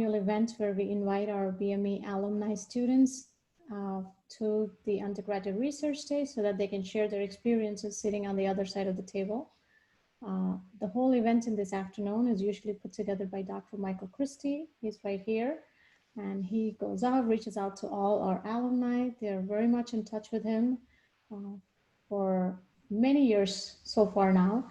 annual event where we invite our BME alumni students to the undergraduate research day so that they can share their experiences sitting on the other side of the table. The whole event in this afternoon is usually put together by Dr. Michael Christie. He's right here, and he goes out, reaches out to all our alumni. They're very much in touch with him for many years so far now.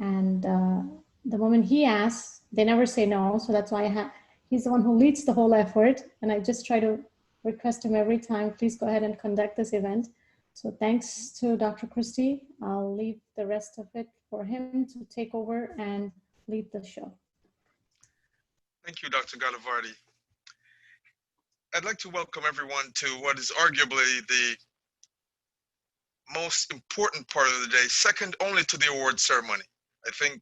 And the moment he asks, they never say no. So that's why he's the one who leads the whole effort. And I just try to request him every time, please go ahead and conduct this event. So thanks to Dr. Christie. I'll leave the rest of it for him to take over and lead the show. Thank you, Dr. Galavardi. I'd like to welcome everyone to what is arguably the most important part of the day, second only to the award ceremony. I think,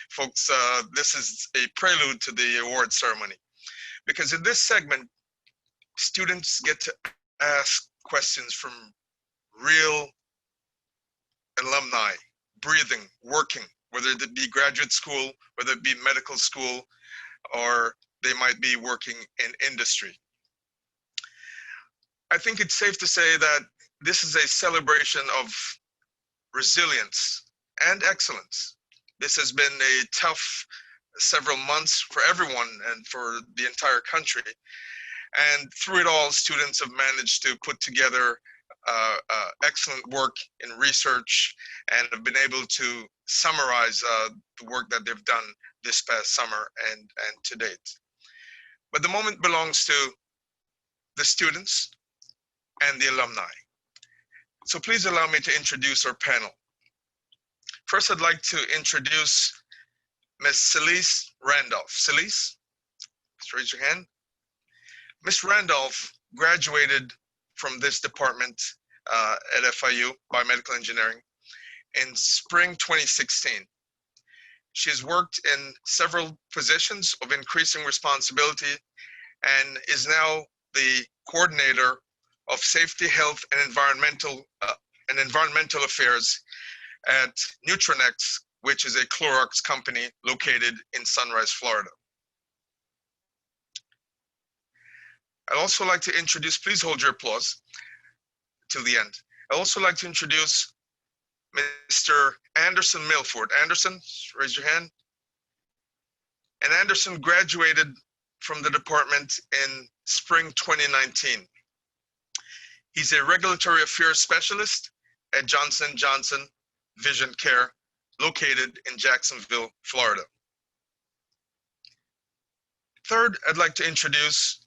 folks, this is a prelude to the award ceremony, because in this segment, students get to ask questions from real alumni, breathing, working, whether it be graduate school, whether it be medical school, or they might be working in industry. I think it's safe to say that this is a celebration of resilience and excellence. This has been a tough several months for everyone and for the entire country. And through it all, students have managed to put together excellent work in research and have been able to summarize the work that they've done this past summer and to date. But the moment belongs to the students and the alumni. So please allow me to introduce our panel. First, I'd like to introduce Ms. Celis Randolph. Celis, just raise your hand. Ms. Randolph graduated from this department at FIU, Biomedical Engineering, in spring 2016. She has worked in several positions of increasing responsibility and is now the coordinator of safety, health, and environmental affairs at Nutranex, which is a Clorox company located in Sunrise, Florida. I'd also like to introduce, please hold your applause till the end. I'd also like to introduce Mr. Anderson Milford. Anderson, raise your hand. And Anderson graduated from the department in spring 2019. He's a regulatory affairs specialist at Johnson & Johnson Vision Care, located in Jacksonville, Florida. Third, I'd like to introduce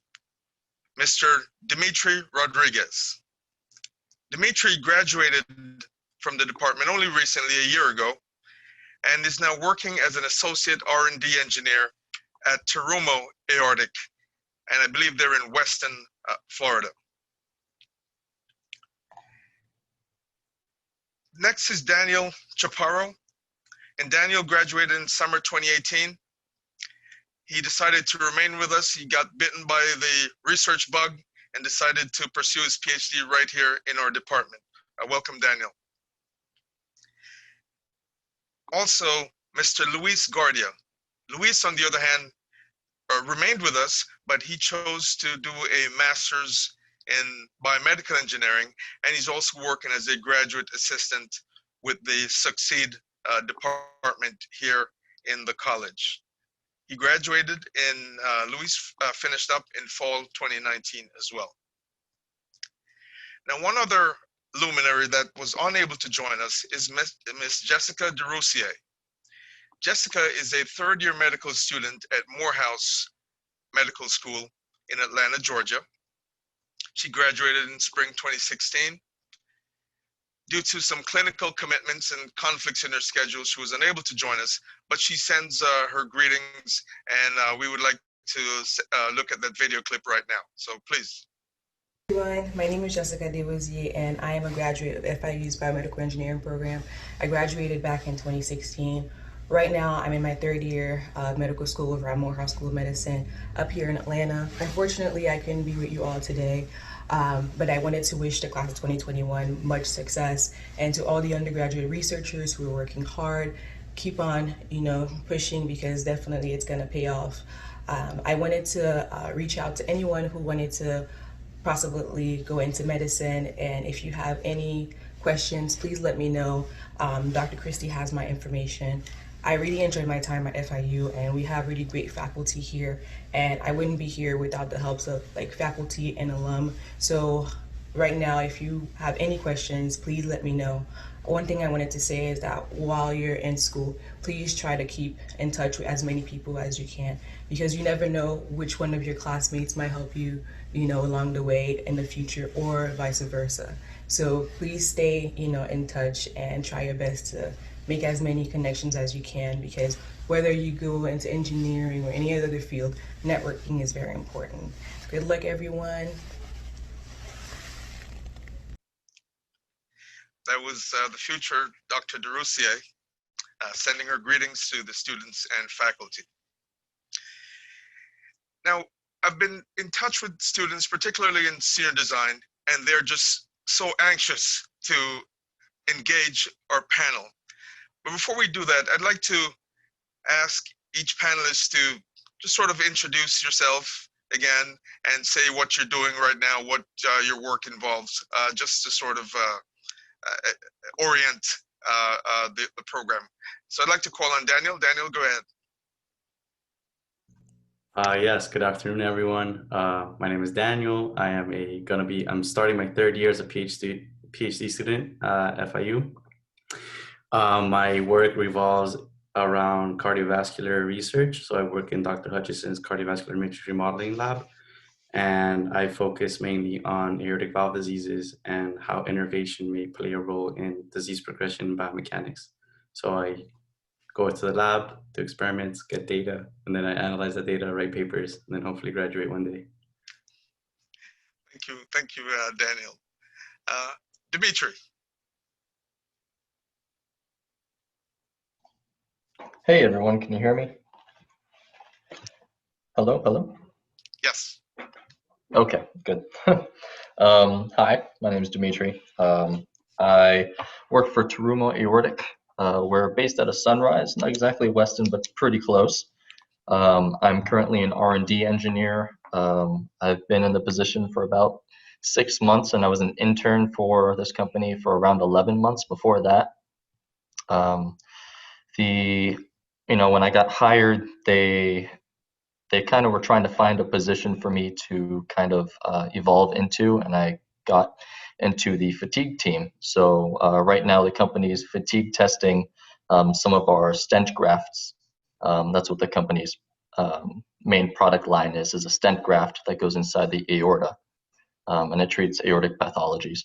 Mr. Dimitri Rodriguez. Dimitri graduated from the department only recently, a year ago, and is now working as an associate R&D engineer at Terumo Aortic, and I believe they're in Weston, Florida. Next is Daniel Chaparro, and Daniel graduated in summer 2018. He decided to remain with us. He got bitten by the research bug and decided to pursue his PhD right here in our department. Welcome, Daniel. Also, Mr. Luis Guardia. Luis, on the other hand, remained with us, but he chose to do a master's in biomedical engineering, and he's also working as a graduate assistant with the Succeed department here in the college. He graduated in, Luis finished up in fall 2019 as well. Now, one other luminary that was unable to join us is Miss Jessica de Rossier. Jessica is a third-year medical student at Morehouse Medical School in Atlanta, Georgia. She graduated in spring 2016. Due to some clinical commitments and conflicts in her schedule, she was unable to join us, but she sends her greetings, and we would like to look at that video clip right now. So please. Everyone, my name is Jessica de Rossier, and I am a graduate of FIU's Biomedical Engineering program. I graduated back in 2016. Right now, I'm in my third year of medical school over at Morehouse School of Medicine up here in Atlanta. Unfortunately, I couldn't be with you all today, but I wanted to wish the class of 2021 much success, and to all the undergraduate researchers who are working hard keep on, pushing, because definitely it's going to pay off. I wanted to reach out to anyone who wanted to possibly go into medicine, and if you have any questions, please let me know. Dr. Christie has my information. I really enjoyed my time at FIU, and we have really great faculty here, and I wouldn't be here without the helps of faculty and alum. So right now, if you have any questions, please let me know. One thing I wanted to say is that while you're in school, please try to keep in touch with as many people as you can, because you never know which one of your classmates might help you, along the way in the future, or vice versa. So please stay, in touch and try your best to make as many connections as you can, because whether you go into engineering or any other field, networking is very important. Good luck, everyone. That was the future Dr. de Rossier, sending her greetings to the students and faculty. Now, I've been in touch with students, particularly in senior design, and they're just so anxious to engage our panel. But before we do that, I'd like to ask each panelist to just sort of introduce yourself again and say what you're doing right now, what your work involves, just to sort of orient the program. So I'd like to call on Daniel. Daniel, go ahead. Yes, good afternoon, everyone. My name is Daniel. I'm starting my third year as a PhD student at FIU. My work revolves around cardiovascular research. So I work in Dr. Hutchison's cardiovascular matrix remodeling lab, and I focus mainly on aortic valve diseases and how innervation may play a role in disease progression and biomechanics. So I go to the lab, do experiments, get data, and then I analyze the data, write papers, and then hopefully graduate one day. Thank you, Daniel. Dimitri. Hey everyone, can you hear me? Hello? Yes. Okay, good. Hi, my name is Dimitri. I work for Terumo Aortic. We're based out of Sunrise, not exactly Weston, but pretty close. I'm currently an R&D engineer. I've been in the position for about 6 months, and I was an intern for this company for around 11 months before that. When I got hired, they kind of were trying to find a position for me to kind of evolve into, and I got into the fatigue team. So right now the company is fatigue testing some of our stent grafts. That's what the company's main product line is a stent graft that goes inside the aorta, and it treats aortic pathologies.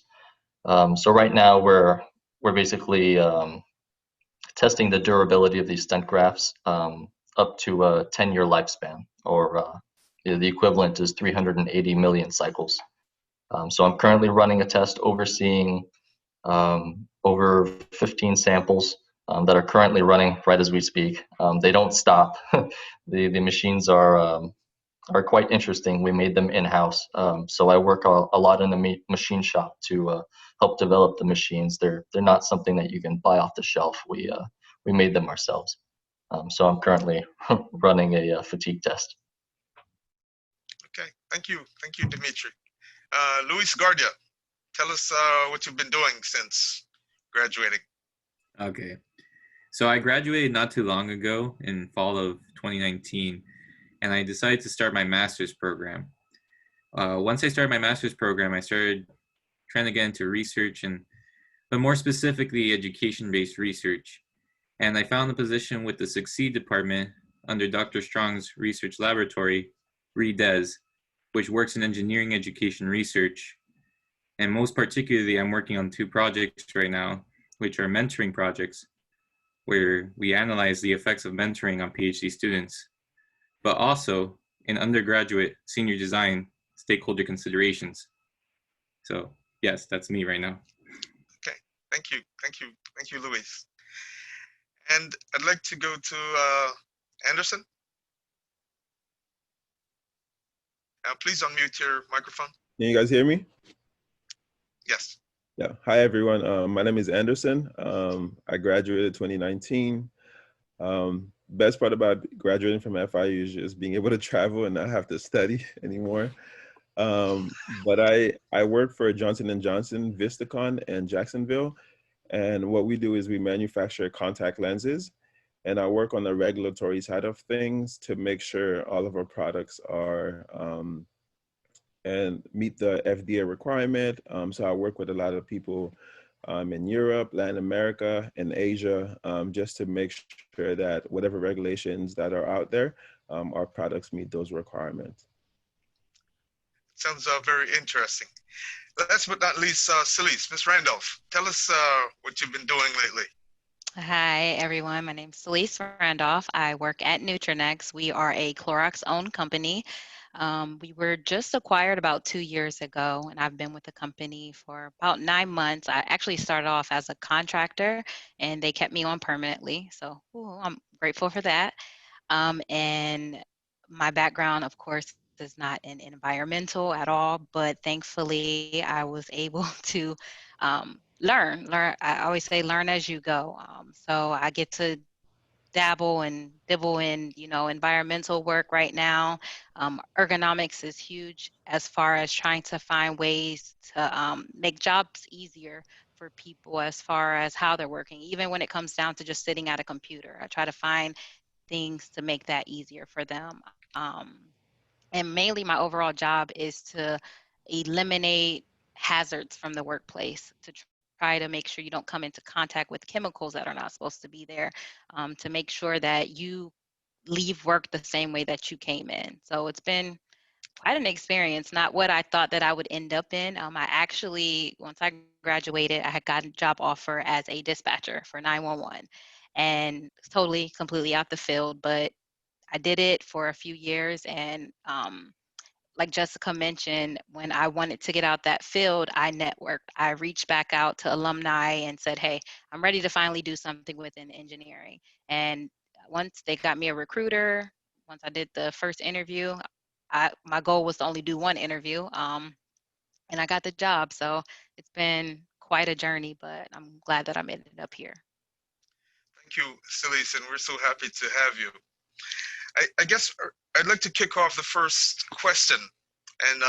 So right now we're basically testing the durability of these stent grafts up to a 10-year lifespan, or the equivalent is 380 million cycles. So I'm currently running a test overseeing over 15 samples that are currently running right as we speak. They don't stop. The machines are quite interesting. We made them in-house. So I work a lot in the machine shop to help develop the machines. They're not something that you can buy off the shelf. We made them ourselves. So I'm currently running a fatigue test. Okay, thank you, Dimitri. Luis Guardia, tell us what you've been doing since graduating. Okay, so I graduated not too long ago in fall of 2019, and I decided to start my master's program. Once I started my master's program, I started trying to get into research, but more specifically education-based research. And I found a position with the Succeed department under Dr. Strong's research laboratory, REDES, which works in engineering education research. And most particularly, I'm working on 2 projects right now, which are mentoring projects, where we analyze the effects of mentoring on PhD students, but also in undergraduate senior design stakeholder considerations. So yes, that's me right now. Okay, thank you, Luis. And I'd like to go to Anderson. Please unmute your microphone. Can you guys hear me? Yes. Yeah. Hi, everyone. My name is Anderson. I graduated 2019. Best part about graduating from FIU is just being able to travel and not have to study anymore. But I work for Johnson & Johnson, Vistacon, and Jacksonville. And what we do is we manufacture contact lenses. And I work on the regulatory side of things to make sure all of our products are and meet the FDA requirement. So I work with a lot of people in Europe, Latin America, and Asia, just to make sure that whatever regulations that are out there, our products meet those requirements. Sounds very interesting. Last but not least, Celis, Ms. Randolph, tell us what you've been doing lately. Hi, everyone. My name is Celis Randolph. I work at Nutranex. We are a Clorox-owned company. We were just acquired about 2 years ago, and I've been with the company for about 9 months. I actually started off as a contractor, and they kept me on permanently. So I'm grateful for that. And my background, of course, is not in environmental at all, but thankfully I was able to learn. I always say learn as you go. So I get to dabble and dibble in, environmental work right now. Ergonomics is huge as far as trying to find ways to make jobs easier for people as far as how they're working, even when it comes down to just sitting at a computer. I try to find things to make that easier for them. And mainly my overall job is to eliminate hazards from the workplace, to try to make sure you don't come into contact with chemicals that are not supposed to be there, to make sure that you leave work the same way that you came in. So it's been quite an experience, not what I thought that I would end up in. I actually, once I graduated, I had gotten a job offer as a dispatcher for 911, and totally, completely out the field, but I did it for a few years, and like Jessica mentioned, when I wanted to get out that field, I networked. I reached back out to alumni and said, hey, I'm ready to finally do something within engineering. And once they got me a recruiter, once I did the first interview, my goal was to only do one interview, and I got the job. So it's been quite a journey, but I'm glad that I'm ended up here. Thank you, Celis, and we're so happy to have you. I guess I'd like to kick off the first question, and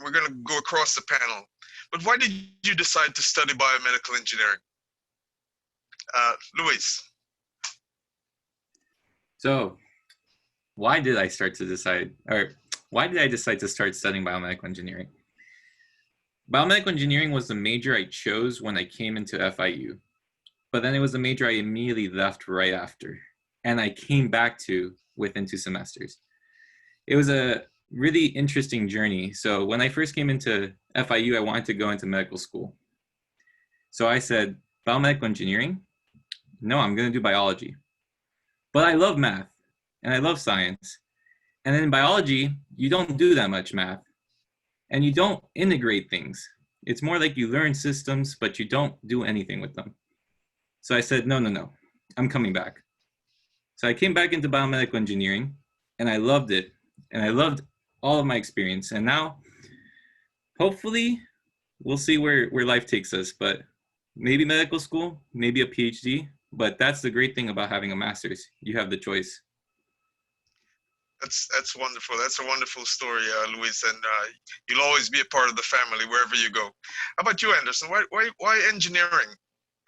we're going to go across the panel. But why did you decide to study biomedical engineering? Luis. So why did I decide to start studying biomedical engineering? Biomedical engineering was the major I chose when I came into FIU, but then it was the major I immediately left right after, and I came back to within 2 semesters. It was a really interesting journey. So when I first came into FIU, I wanted to go into medical school. So I said, biomedical engineering? No, I'm going to do biology. But I love math and I love science. And in biology, you don't do that much math and you don't integrate things. It's more like you learn systems, but you don't do anything with them. So I said, no, I'm coming back. So I came back into biomedical engineering and I loved it. And I loved all of my experience. And now, hopefully, we'll see where life takes us. But maybe medical school, maybe a PhD. But that's the great thing about having a master's. You have the choice. That's wonderful. That's a wonderful story, Luis. And you'll always be a part of the family wherever you go. How about you, Anderson? Why engineering?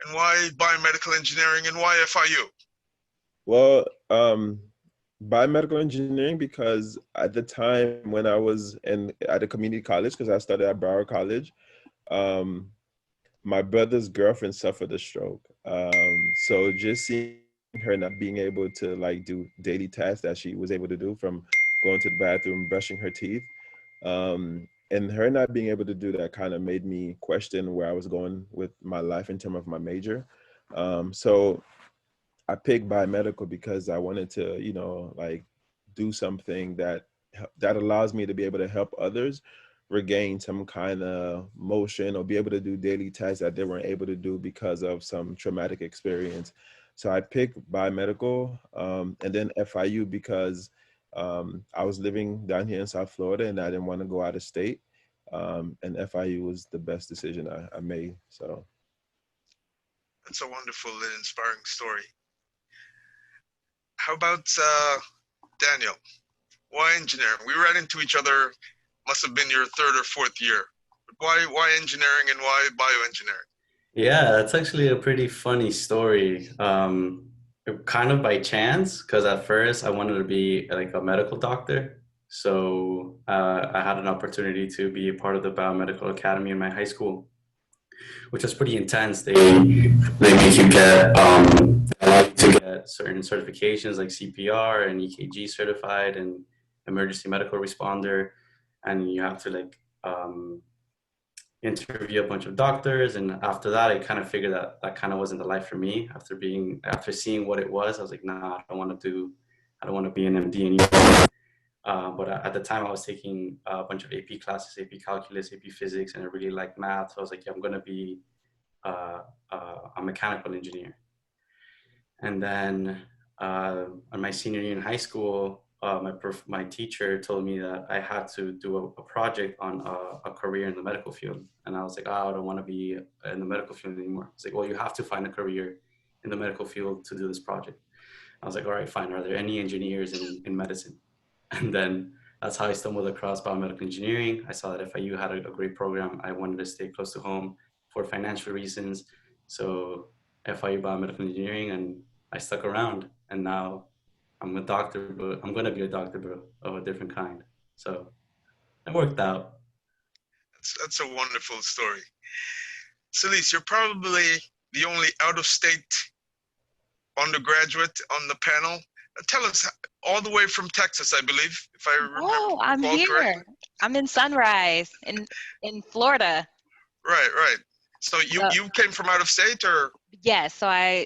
And why biomedical engineering? And why FIU? Well, biomedical engineering, because at the time when I was at a community college, because I studied at Broward College, my brother's girlfriend suffered a stroke. So just seeing her not being able to like do daily tasks that she was able to do, from going to the bathroom, brushing her teeth, and her not being able to do that kind of made me question where I was going with my life in terms of my major. So I picked biomedical because I wanted to, like do something that allows me to be able to help others regain some kind of motion or be able to do daily tasks that they weren't able to do because of some traumatic experience. So I picked biomedical, and then FIU because I was living down here in South Florida and I didn't want to go out of state. And FIU was the best decision I made. So that's a wonderful and inspiring story. How about Daniel? Why engineering? We ran into each other, must have been your third or fourth year. But why engineering and why bioengineering? Yeah, that's actually a pretty funny story. Kind of by chance, because at first I wanted to be like a medical doctor. So I had an opportunity to be a part of the Biomedical Academy in my high school, which was pretty intense. They make you get allow you to get certain certifications like CPR and EKG certified and emergency medical responder, and you have to like interview a bunch of doctors. And after that, I kind of figured that that kind of wasn't the life for me. After seeing what it was, I was like, nah, I don't want to be an MD anymore. But at the time, I was taking a bunch of AP classes, AP Calculus, AP Physics, and I really liked math. So I was like, yeah, I'm going to be a mechanical engineer. And then on my senior year in high school, my teacher told me that I had to do a project on a career in the medical field. And I was like, oh, I don't want to be in the medical field anymore. It's like, well, you have to find a career in the medical field to do this project. I was like, all right, fine. Are there any engineers in medicine? And then that's how I stumbled across biomedical engineering. I saw that FIU had a great program. I wanted to stay close to home for financial reasons. So FIU biomedical engineering, and I stuck around. And now I'm a doctor, but I'm going to be a doctor, but of a different kind. So it worked out. That's a wonderful story. Celis, you're probably the only out-of-state undergraduate on the panel. Tell us, all the way from Texas, I believe, if I remember. Oh, I'm here. Correctly. I'm in Sunrise in Florida. Right. So you came from out of state, or? Yes, so I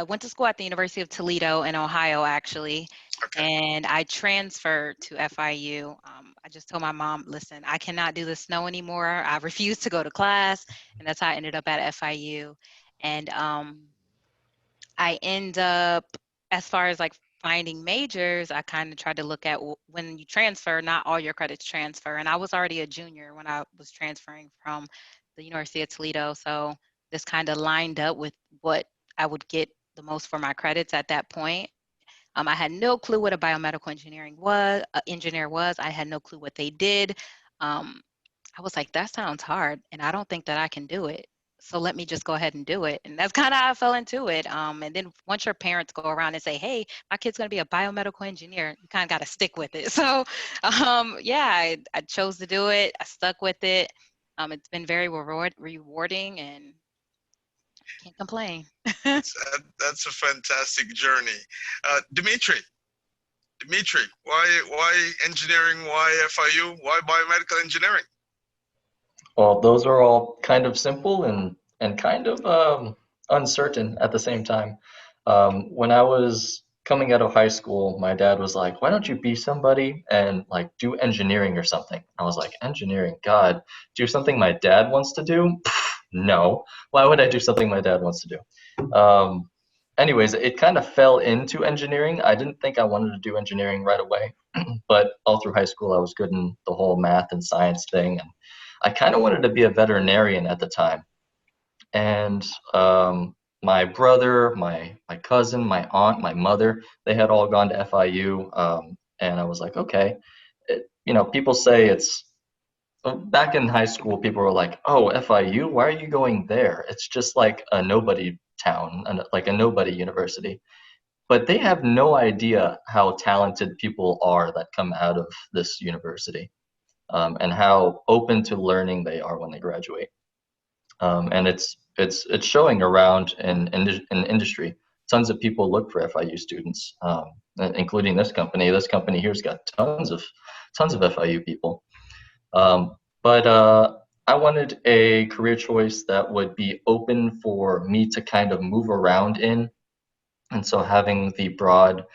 went to school at the University of Toledo in Ohio, actually. Okay. And I transferred to FIU. I just told my mom, listen, I cannot do the snow anymore. I refuse to go to class. And that's how I ended up at FIU. And I end up, as far as like finding majors, I kind of tried to look at when you transfer, not all your credits transfer. And I was already a junior when I was transferring from the University of Toledo. So this kind of lined up with what I would get the most for my credits at that point. I had no clue what a biomedical engineer was. I had no clue what they did. I was like, that sounds hard, and I don't think that I can do it. So let me just go ahead and do it. And that's kind of how I fell into it. And then once your parents go around and say, hey, my kid's going to be a biomedical engineer, you kind of got to stick with it. So yeah, I chose to do it. I stuck with it. It's been very rewarding, and can't complain. That's a fantastic journey. Dimitri, why engineering? Why FIU? Why biomedical engineering? Well, those are all kind of simple and kind of uncertain at the same time. When I was coming out of high school, my dad was like, "Why don't you be somebody and like do engineering or something?" I was like, "Engineering? God, do something my dad wants to do? No. Why would I do something my dad wants to do?" Anyways, it kind of fell into engineering. I didn't think I wanted to do engineering right away, but all through high school, I was good in the whole math and science thing, and I kind of wanted to be a veterinarian at the time. And my brother, my cousin, my aunt, my mother, they had all gone to FIU. And I was like, okay, people say back in high school, people were like, oh, FIU, why are you going there? It's just like a nobody town, like a nobody university. But they have no idea how talented people are that come out of this university. And how open to learning they are when they graduate. And it's showing around in industry. Tons of people look for FIU students, including this company. This company here's got tons of FIU people. But I wanted a career choice that would be open for me to kind of move around in. And so having the broad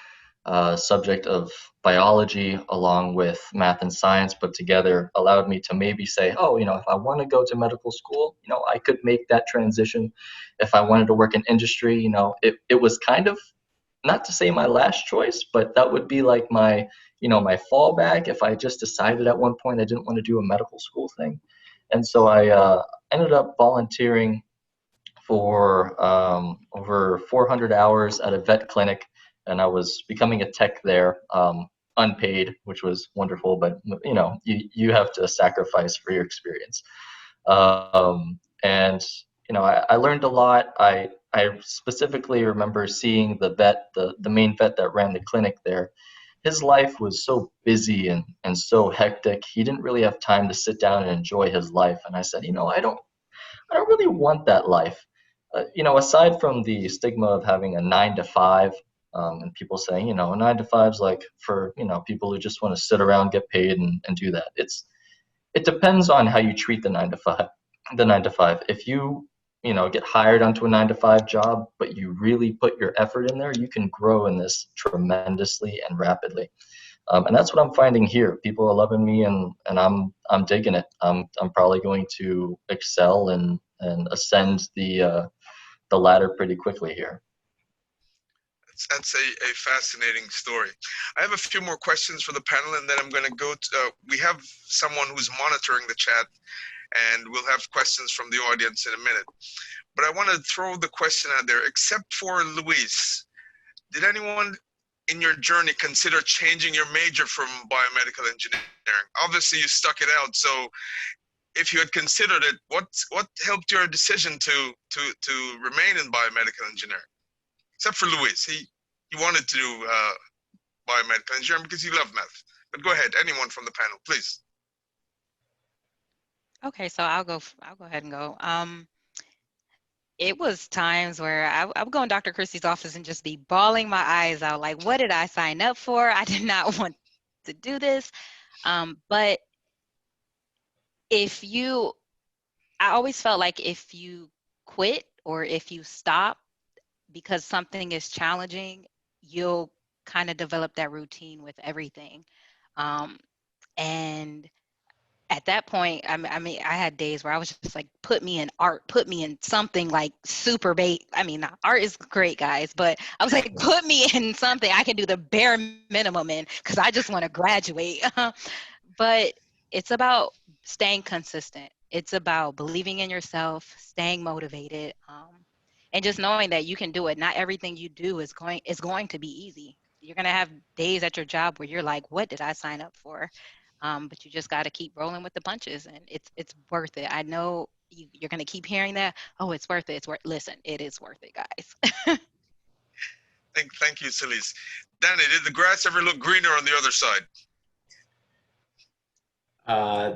subject of biology along with math and science put together allowed me to maybe say, oh, if I want to go to medical school, I could make that transition. If I wanted to work in industry, it was kind of, not to say my last choice, but that would be like my fallback if I just decided at one point I didn't want to do a medical school thing. And so I ended up volunteering for over 400 hours at a vet clinic and I was becoming a tech there, unpaid, which was wonderful, but you know, you have to sacrifice for your experience. And you know, I learned a lot. I specifically remember seeing the vet, the main vet that ran the clinic there. His life was so busy and so hectic. He didn't really have time to sit down and enjoy his life. And I said, you know, I don't really want that life. You know, aside from the stigma of having a 9 to 5, and people saying, you know, a 9 to 5 is like for, you know, people who just want to sit around, get paid and do that. It depends on how you treat the 9 to 5. The 9 to 5. If you know, get hired onto a 9 to 5 job, but you really put your effort in there, you can grow in this tremendously and rapidly. And that's what I'm finding here. People are loving me, and I'm digging it. I'm probably going to excel and ascend the ladder pretty quickly here. That's a fascinating story. I have a few more questions for the panel, and then I'm going to go to, we have someone who's monitoring the chat, and we'll have questions from the audience in a minute. But I want to throw the question out there, except for Luis, did anyone in your journey consider changing your major from biomedical engineering? Obviously you stuck it out, so if you had considered it, what helped your decision to remain in biomedical engineering? Except for Luis, he wanted to do biomedical engineering because he loved math. But go ahead, anyone from the panel, please. Okay, so I'll go ahead and go. It was times where I would go in Dr. Christie's office and just be bawling my eyes out, like, what did I sign up for? I did not want to do this. But I always felt like if you quit or if you stop because something is challenging, you'll kind of develop that routine with everything. And at that point, I mean, I had days where I was just like, put me in art, put me in something like super bait. I mean, art is great, guys, but I was like, put me in something I can do the bare minimum in, because I just want to graduate. But it's about staying consistent. It's about believing in yourself, staying motivated, and just knowing that you can do it. Not everything you do is going to be easy. You're going to have days at your job where you're like, what did I sign up for? But you just got to keep rolling with the punches, and it's worth it. I know you're going to keep hearing that. Oh, it's worth it. Listen, it is worth it, guys. Thank you, Celis. Danny, did the grass ever look greener on the other side?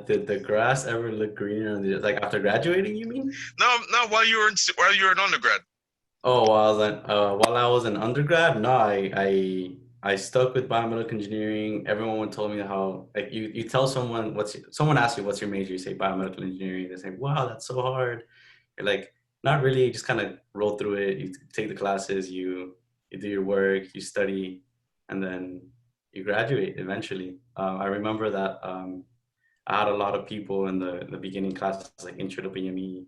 Did the grass ever look greener on the, like after graduating, you mean? No, while you were in undergrad. Oh, while I was in undergrad, no, I stuck with biomedical engineering. Everyone told me how, like, you tell someone someone asks you what's your major, you say biomedical engineering. They say, wow, that's so hard. You're like, not really. You just kind of roll through it. You take the classes, you do your work, you study, and then you graduate eventually. I remember that I had a lot of people in the beginning classes, like intro to BME,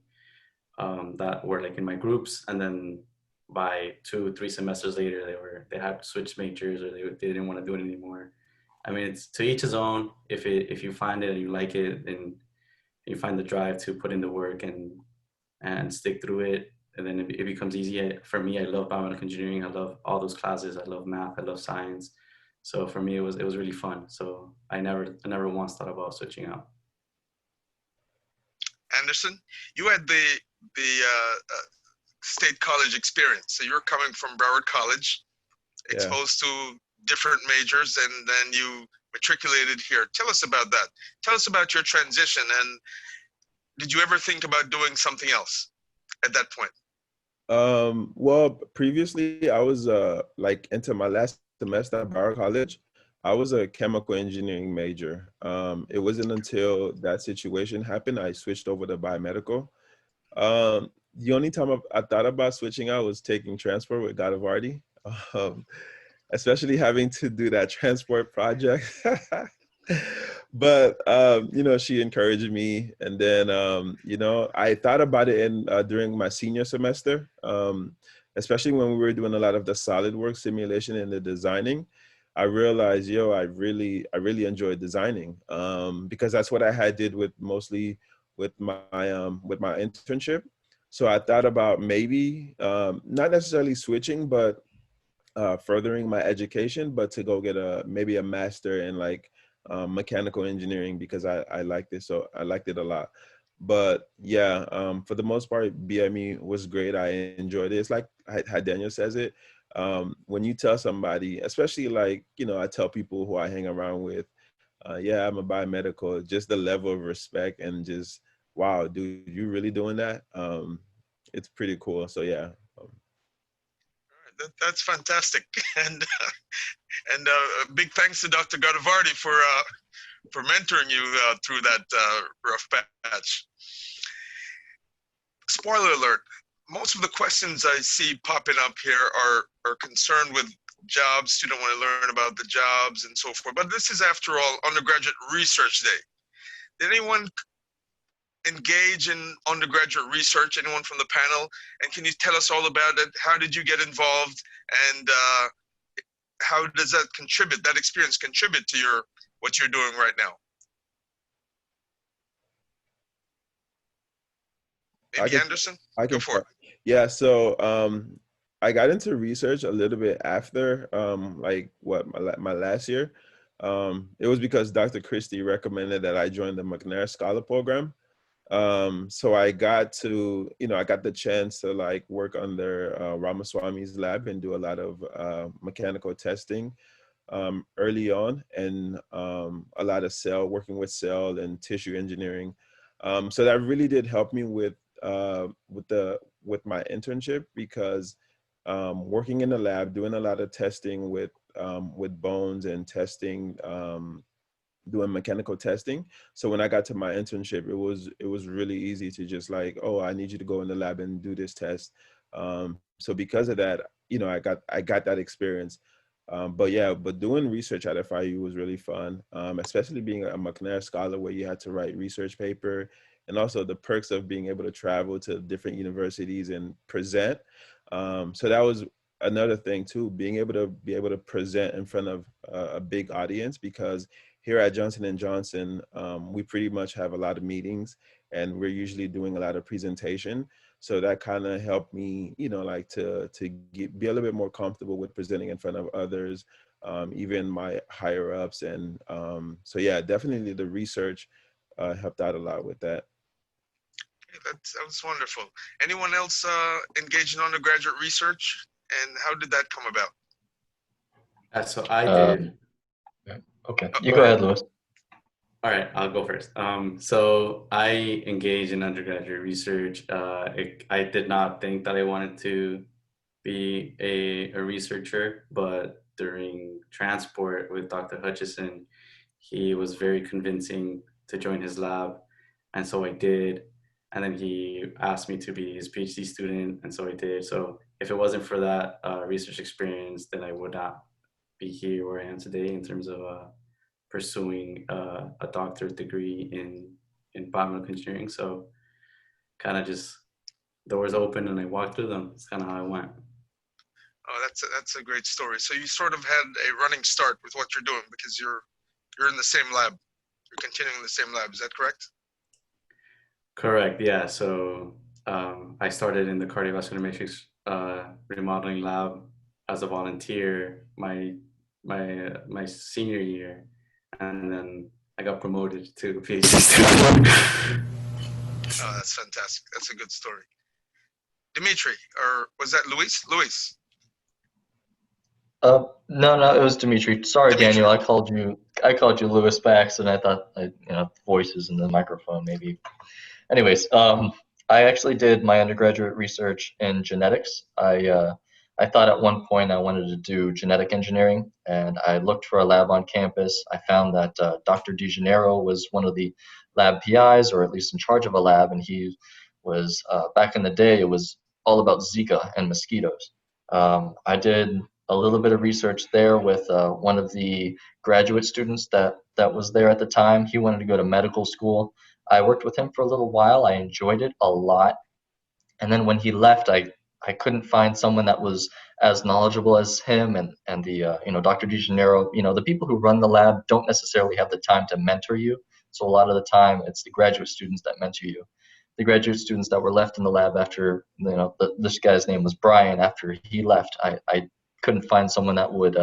that were like in my groups, and then by 2-3 semesters later, they had to switch majors, or they didn't want to do it anymore. I mean, it's to each his own. If you find it and you like it, then you find the drive to put in the work and stick through it, and then it becomes easy. For me, I love biomedical engineering. I love all those classes. I love math. I love science. So for me, it was really fun. So I never once thought about switching out. Anderson, you had the state college experience. So you're coming from Broward College, exposed to different majors, and then you matriculated here. Tell us about that. Tell us about your transition, and did you ever think about doing something else at that point? Well, previously I was like into my last semester at Broward College. I was a chemical engineering major. It wasn't until that situation happened I switched over to biomedical. The only time I thought about switching out was taking transport with Godavardi, especially having to do that transport project. But you know, she encouraged me, and then you know, I thought about it during my senior semester, especially when we were doing a lot of the SolidWorks simulation and the designing. I realized, I really enjoyed designing, because that's what I did mostly with my internship. So I thought about maybe not necessarily switching, but furthering my education, but to go get maybe a master in like mechanical engineering, because I liked it. So I liked it a lot. But yeah, for the most part, BME was great. I enjoyed it. It's like how Daniel says it. When you tell somebody, especially like, I tell people who I hang around with, yeah, I'm a biomedical, just the level of respect and just, wow, dude, you really doing that? It's pretty cool. So yeah. That's fantastic, and big thanks to Dr. Gadavardi for mentoring you through that rough patch. Spoiler alert: most of the questions I see popping up here are concerned with jobs. Students want to learn about the jobs and so forth. But this is, after all, Undergraduate Research Day. Did anyone engage in undergraduate research? Anyone from the panel? And can you tell us all about it? How did you get involved? And how does that experience contribute to what you're doing right now? Maybe Anderson? I can Go for it. Yeah, so I got into research a little bit after like my last year. It was because Dr. Christie recommended that I join the McNair Scholar Program. So I got the chance to like work under Ramaswamy's lab and do a lot of mechanical testing early on, and a lot of working with cell and tissue engineering. So that really did help me with my internship, because working in the lab, doing a lot of testing with bones and testing, doing mechanical testing. So when I got to my internship, it was really easy to just like, oh, I need you to go in the lab and do this test. So because of that, I got that experience. But doing research at FIU was really fun, especially being a McNair scholar where you had to write research paper, and also the perks of being able to travel to different universities and present. So that was another thing too, being able to present in front of a big audience, because here at Johnson & Johnson, we pretty much have a lot of meetings and we're usually doing a lot of presentation. So that kind of helped me, like to be a little bit more comfortable with presenting in front of others, even my higher ups. And so yeah, definitely the research helped out a lot with that. That sounds wonderful. Anyone else engaged in undergraduate research, and how did that come about? So I did. Okay, you go ahead, Louis. All right, I'll go first. So I engaged in undergraduate research. I did not think that I wanted to be a researcher, but during transport with Dr. Hutchison, he was very convincing to join his lab. And so I did. And then he asked me to be his PhD student. And so I did. So if it wasn't for that research experience, then I would not be here where I am today in terms of pursuing a doctorate degree in biomedical engineering. So kind of just doors open and I walked through them. It's kind of how I went. Oh, that's a great story. So you sort of had a running start with what you're doing because you're in the same lab. You're continuing in the same lab. Is that correct? Correct. Yeah. So I started in the cardiovascular matrix remodeling lab as a volunteer my senior year, and then I got promoted to PhD student. Oh, that's fantastic. That's a good story. Dimitri, or was that Luis? Luis. No, it was Dimitri. Sorry, Dimitri. Daniel. I called you Louis by accident. I thought voices in the microphone maybe. Anyways, I actually did my undergraduate research in genetics. I thought at one point I wanted to do genetic engineering, and I looked for a lab on campus. I found that Dr. DeGennaro was one of the lab PIs, or at least in charge of a lab, and he was, back in the day, it was all about Zika and mosquitoes. I did a little bit of research there with one of the graduate students that was there at the time. He wanted to go to medical school. I worked with him for a little while. I enjoyed it a lot. And then when he left, I couldn't find someone that was as knowledgeable as him, and the Dr. DeGennaro. The people who run the lab don't necessarily have the time to mentor you. So a lot of the time, it's the graduate students that mentor you. The graduate students that were left in the lab after, this guy's name was Brian. After he left, I couldn't find someone that would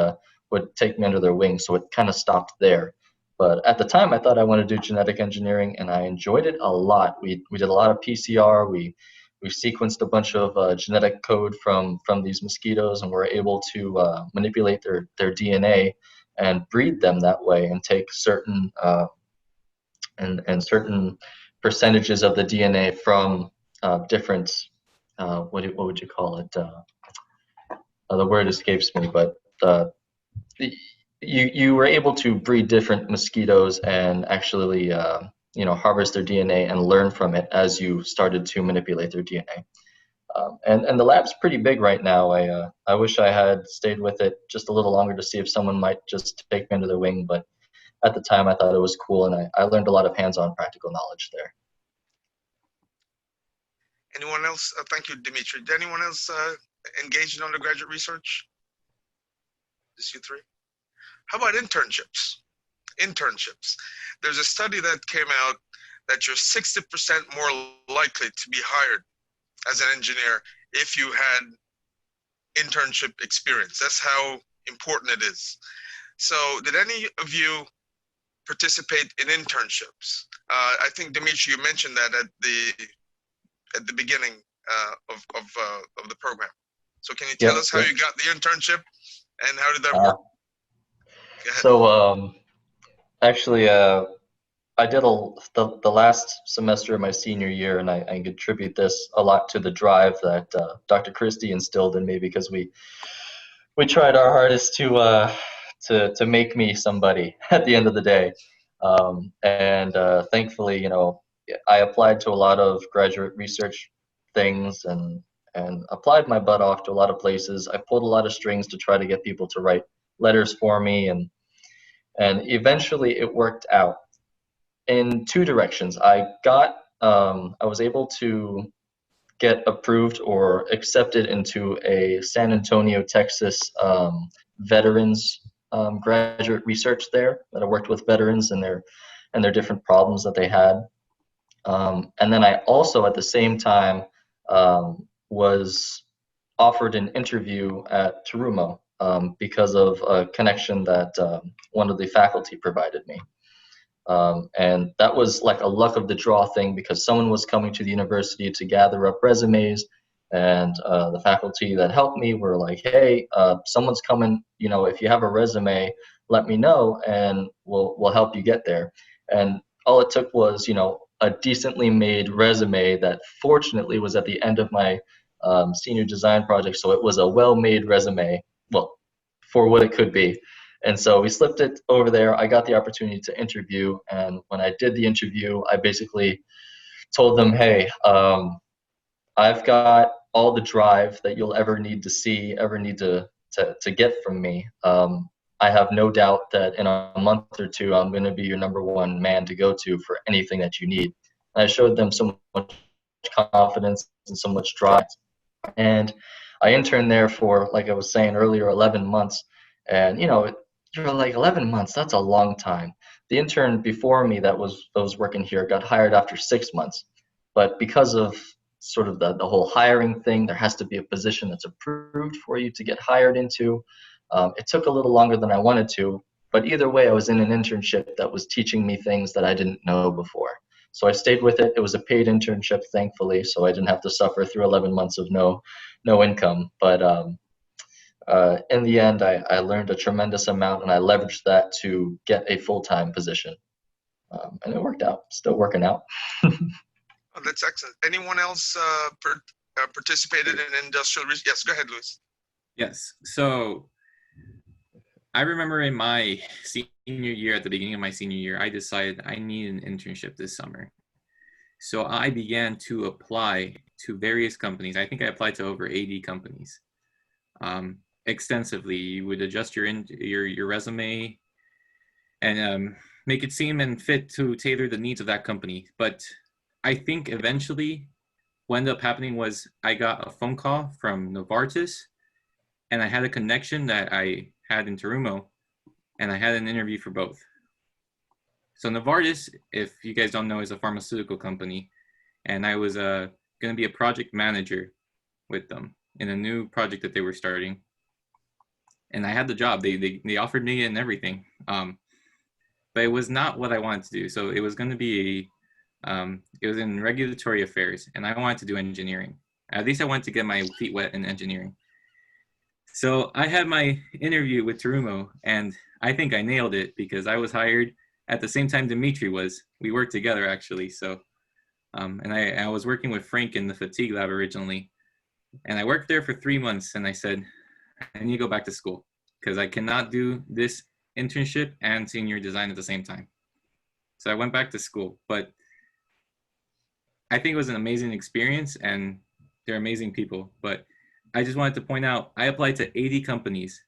take me under their wing, so it kind of stopped there. But at the time, I thought I wanted to do genetic engineering, and I enjoyed it a lot. We did a lot of PCR. We sequenced a bunch of genetic code from these mosquitoes, and were able to manipulate their DNA and breed them that way, and take certain and certain percentages of the DNA from different what would you call it? The word escapes me, but you were able to breed different mosquitoes and actually harvest their DNA and learn from it as you started to manipulate their DNA. And the lab's pretty big right now. I wish I had stayed with it just a little longer to see if someone might just take me under their wing, but at the time I thought it was cool, and I learned a lot of hands-on practical knowledge there. Anyone else? Thank you, Dimitri. Did anyone else engage in undergraduate research? Just you three? How about internships? Internships. There's a study that came out that you're 60% more likely to be hired as an engineer if you had internship experience. That's how important it is. So did any of you participate in internships? I think, Dimitri, you mentioned that at the beginning of the program. So can you tell us how you got the internship and how did that work? So actually, I did the last semester of my senior year, and I contribute this a lot to the drive that Dr. Christie instilled in me, because we tried our hardest to make me somebody at the end of the day. And thankfully, I applied to a lot of graduate research things and applied my butt off to a lot of places. I pulled a lot of strings to try to get people to write letters for me, and eventually it worked out in two directions. I was able to get approved or accepted into a San Antonio, Texas veterans graduate research there, that I worked with veterans and their different problems that they had. And then I also, at the same time, was offered an interview at Terumo because of a connection that one of the faculty provided me. And that was like a luck of the draw thing, because someone was coming to the university to gather up resumes, and the faculty that helped me were like, hey, someone's coming, if you have a resume, let me know and we'll help you get there. And all it took was, a decently made resume that fortunately was at the end of my senior design project. So it was a well-made resume, well, for what it could be. And so we slipped it over there. I got the opportunity to interview. And when I did the interview, I basically told them, hey, I've got all the drive that you'll ever need to get from me. I have no doubt that in a month or two, I'm going to be your #1 man to go to for anything that you need. And I showed them so much confidence and so much drive. And I interned there for, like I was saying earlier, 11 months. And, you're like, 11 months, that's a long time. The intern before me that was working here got hired after 6 months. But because of sort of the whole hiring thing, there has to be a position that's approved for you to get hired into. It took a little longer than I wanted to, but either way, I was in an internship that was teaching me things that I didn't know before. So I stayed with it. It was a paid internship, thankfully, so I didn't have to suffer through 11 months of no income. But in the end, I learned a tremendous amount, and I leveraged that to get a full-time position. And it worked out, still working out. Oh, that's excellent. Anyone else participated in industrial research? Yes, go ahead, Luis. Yes, so I remember in my senior year, at the beginning of my senior year, I decided I need an internship this summer. So I began to apply to various companies. I think I applied to over 80 companies extensively. You would adjust your resume and make it seem and fit to tailor the needs of that company. But I think eventually what ended up happening was I got a phone call from Novartis, and I had a connection that I had in Terumo, and I had an interview for both. So Novartis, if you guys don't know, is a pharmaceutical company, and I was going to be a project manager with them in a new project that they were starting. and I had the job. They offered me and everything. But it was not what I wanted to do. So it was going to be it was in regulatory affairs, and I wanted to do engineering. At least I wanted to get my feet wet in engineering. So I had my interview with Terumo, and I think I nailed it because I was hired at the same time Dimitri was. We worked together actually. So, and I was working with Frank in the fatigue lab originally, and I worked there for 3 months. And I said, I need to go back to school because I cannot do this internship and senior design at the same time. So I went back to school, but I think it was an amazing experience, and they're amazing people. But I just wanted to point out, I applied to 80 companies,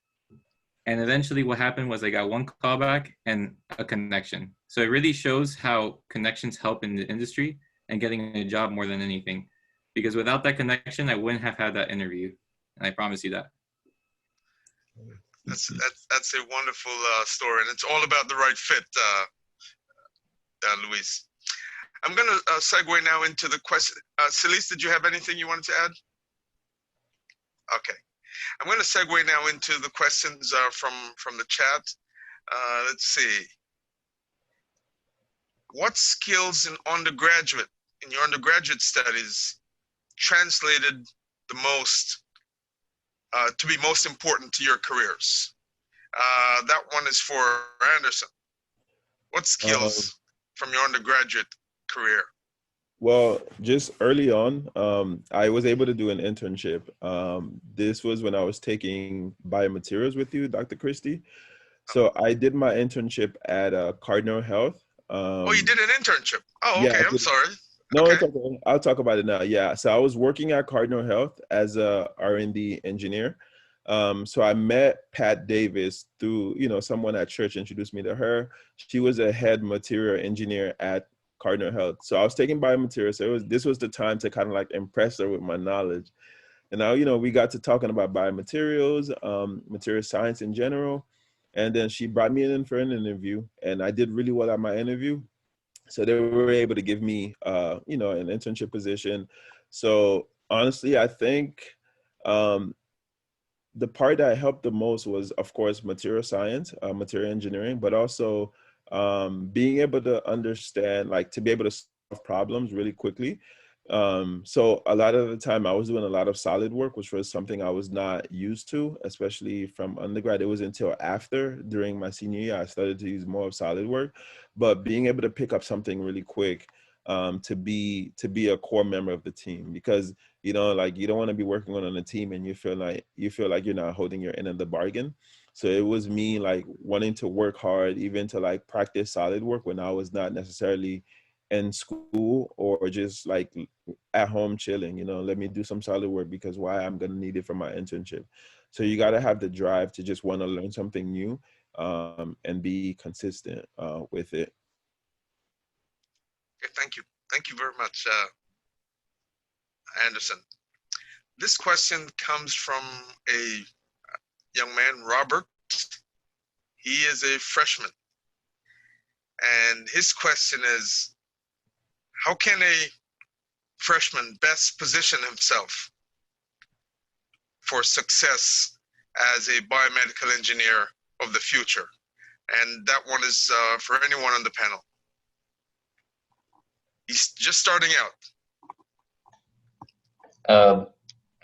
and eventually what happened was I got one callback and a connection. So it really shows how connections help in the industry and getting a job more than anything. Because without that connection, I wouldn't have had that interview. And I promise you that. That's a wonderful story, and it's all about the right fit, Luis. I'm going to segue now into the question. Celis, did you have anything you wanted to add? Okay. I'm going to segue now into the questions from the chat. Let's see. What skills in your undergraduate studies translated the most to be most important to your careers? That one is for Anderson. What skills from your undergraduate career? Well, just early on, I was able to do an internship. This was when I was taking biomaterials with you, Dr. Christie. So I did my internship at Cardinal Health. Oh, you did an internship? Oh, okay. Yeah, I'm sorry. no, Okay. it's okay. I'll talk about it now. Yeah, so I was working at Cardinal Health as a R&D engineer. So I met Pat Davis through, someone at church introduced me to her. She was a head material engineer at Cardinal Health. So I was taking biomaterials. So this was the time to kind of like impress her with my knowledge. And now, we got to talking about biomaterials, material science in general. And then she brought me in for an interview, and I did really well at my interview. So they were able to give me, an internship position. So honestly, I think the part that helped the most was, of course, material science, material engineering, but also being able to understand, to be able to solve problems really quickly. So a lot of the time I was doing a lot of solid work, which was something I was not used to, especially from undergrad. It was until after, during my senior year, I started to use more of solid work, but being able to pick up something really quick to be a core member of the team, because you don't want to be working on a team and you feel like you're not holding your end of the bargain. So it was me wanting to work hard, even to practice solid work when I was not necessarily in school or just at home chilling. Let me do some solid work because why? I'm gonna need it for my internship. So you got to have the drive to just want to learn something new and be consistent with it. Okay, thank you very much, Anderson. This question comes from a young man, Robert. He is a freshman, and his question is, how can a freshman best position himself for success as a biomedical engineer of the future? And that one is for anyone on the panel. He's just starting out.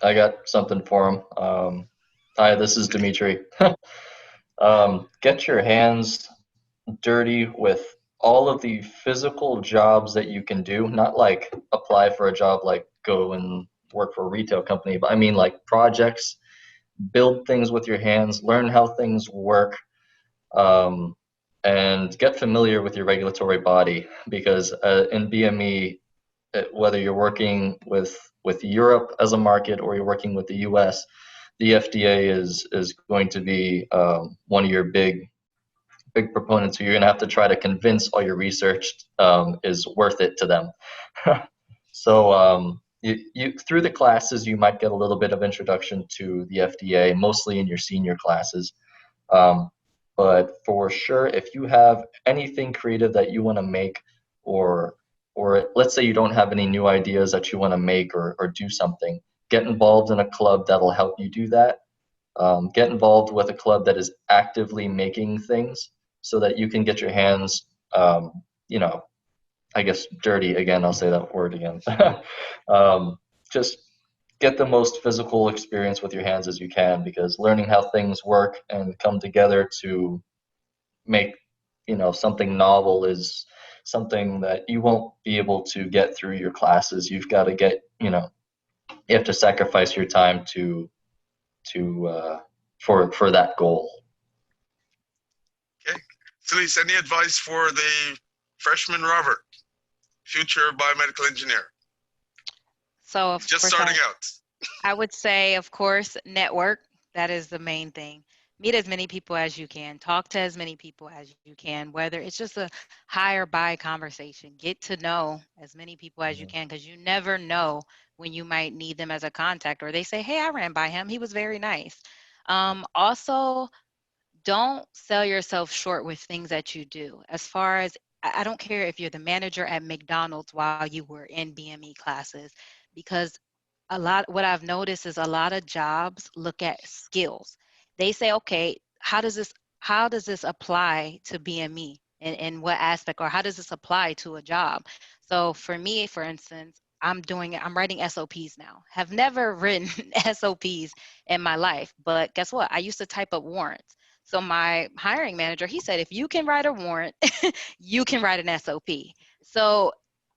I got something for him. Hi, this is Dimitri. Get your hands dirty with all of the physical jobs that you can do, not apply for a job, go and work for a retail company, but I mean projects, build things with your hands, learn how things work, and get familiar with your regulatory body, because in BME, whether you're working with Europe as a market or you're working with the US, the FDA is going to be one of your big proponents who you're going to have to try to convince all your research is worth it to them. So you through the classes, you might get a little bit of introduction to the FDA, mostly in your senior classes. But for sure, if you have anything creative that you want to make, or let's say you don't have any new ideas that you want to make or do something, get involved in a club that'll help you do that. Get involved with a club that is actively making things so that you can get your hands, you know, I guess dirty again. I'll say that word again. Just get the most physical experience with your hands as you can, because learning how things work and come together to make, you know, something novel is something that you won't be able to get through your classes. You've got to get, you know, you have to sacrifice your time to for that goal. Okay. Celis, any advice for the freshman Robert, future biomedical engineer? So of Just course, starting out. I would say, of course, network. That is the main thing. Meet as many people as you can. Talk to as many people as you can, whether it's just a high or by conversation. Get to know as many people as you can, because you never know when you might need them as a contact, or they say, hey, I ran by him. He was very nice. Also, don't sell yourself short with things that you do. As far as, I don't care if you're the manager at McDonald's while you were in BME classes, because what I've noticed is a lot of jobs look at skills. They say, okay, how does this apply to BME, in what aspect, or how does this apply to a job? So for me, for instance, I'm writing SOPs now. Have never written SOPs in my life, but guess what? I used to type up warrants. So my hiring manager, he said, if you can write a warrant, you can write an SOP. So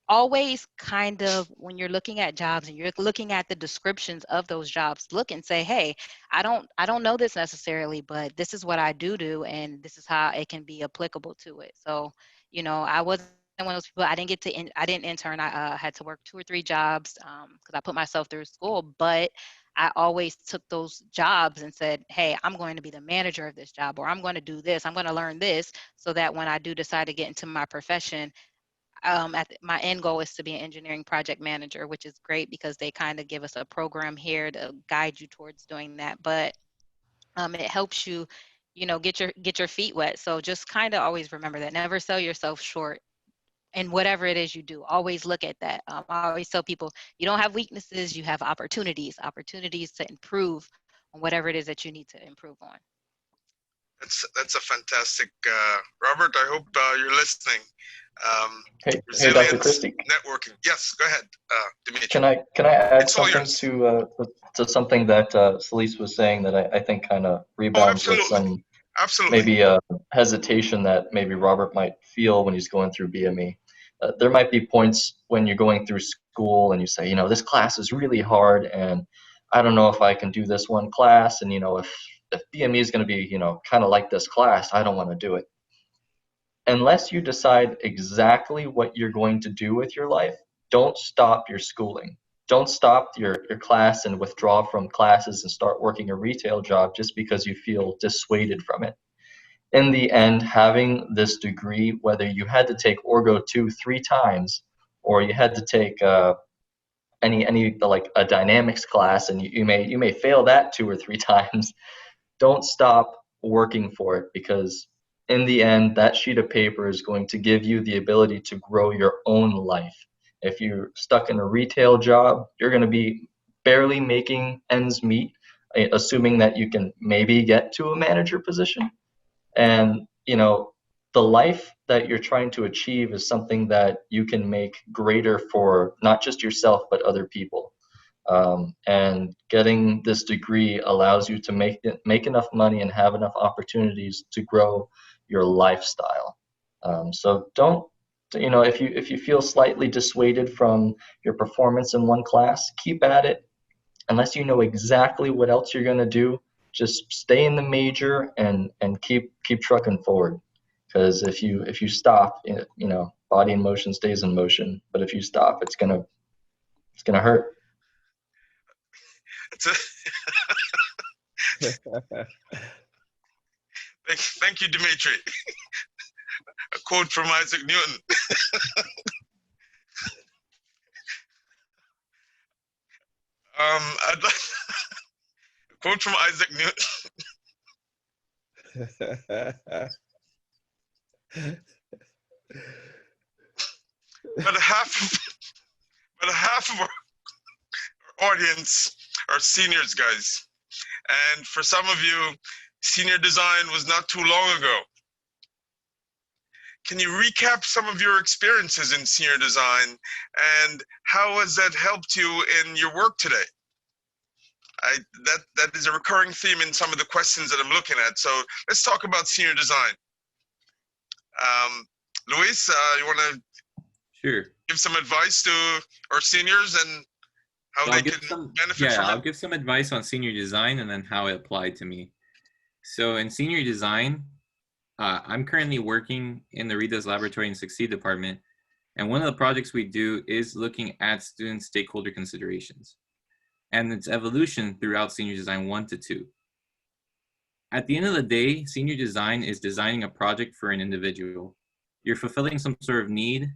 always, kind of, when you're looking at jobs and you're looking at the descriptions of those jobs, look and say, hey, I don't know this necessarily, but this is what I do, and this is how it can be applicable to it. So, you know, I wasn't one of those people. I didn't intern. I had to work 2 or 3 jobs because I put myself through school, but I always took those jobs and said, hey, I'm going to be the manager of this job, or I'm going to do this, I'm going to learn this, so that when I do decide to get into my profession, my end goal is to be an engineering project manager, which is great because they kind of give us a program here to guide you towards doing that. But it helps you, you know, get your feet wet. So just kind of always remember that. Never sell yourself short. And whatever it is you do, always look at that. I always tell people, you don't have weaknesses, you have opportunities to improve on whatever it is that you need to improve on. That's a fantastic, Robert. I hope you're listening. Hey, Dr. Resilience, Christie. networking. Yes, go ahead, Dimitri. Can I add It's all something yours. to something that Celis was saying that I think kind of Oh, rebounds with absolutely. some Absolutely. maybe hesitation that maybe Robert might feel when he's going through BME. There might be points when you're going through school and you say, you know, this class is really hard and I don't know if I can do this one class, and you know, if BME is going to be, you know, kind of like this class, I don't want to do it. Unless you decide exactly what you're going to do with your life, don't stop your schooling. Don't stop your class and withdraw from classes and start working a retail job just because you feel dissuaded from it. In the end, having this degree, whether you had to take Orgo 2 3 times, or you had to take any like a dynamics class and you may fail that 2 or 3 times, don't stop working for it, because in the end, that sheet of paper is going to give you the ability to grow your own life. If you're stuck in a retail job, you're going to be barely making ends meet, assuming that you can maybe get to a manager position. And, you know, the life that you're trying to achieve is something that you can make greater for not just yourself, but other people. And getting this degree allows you to make enough money and have enough opportunities to grow your lifestyle. So don't, you know, if you feel slightly dissuaded from your performance in one class, keep at it. Unless you know exactly what else you're going to do, just stay in the major and keep trucking forward. Because if you stop, you know, body in motion stays in motion. But if you stop, it's gonna hurt. It's thank you, Dimitri. A quote from Isaac Newton. I'd like a quote from Isaac Newton. But half of our audience are seniors, guys. And for some of you, senior design was not too long ago. Can you recap some of your experiences in senior design and how has that helped you in your work today? That is a recurring theme in some of the questions that I'm looking at. So let's talk about senior design. Luis, you want to Sure. give some advice to our seniors and how So they can benefit from it? I'll give some advice on senior design and then how it applied to me. So in senior design, I'm currently working in the Read This Laboratory and Succeed department. And one of the projects we do is looking at student stakeholder considerations and its evolution throughout senior design 1 to 2. At the end of the day, senior design is designing a project for an individual. You're fulfilling some sort of need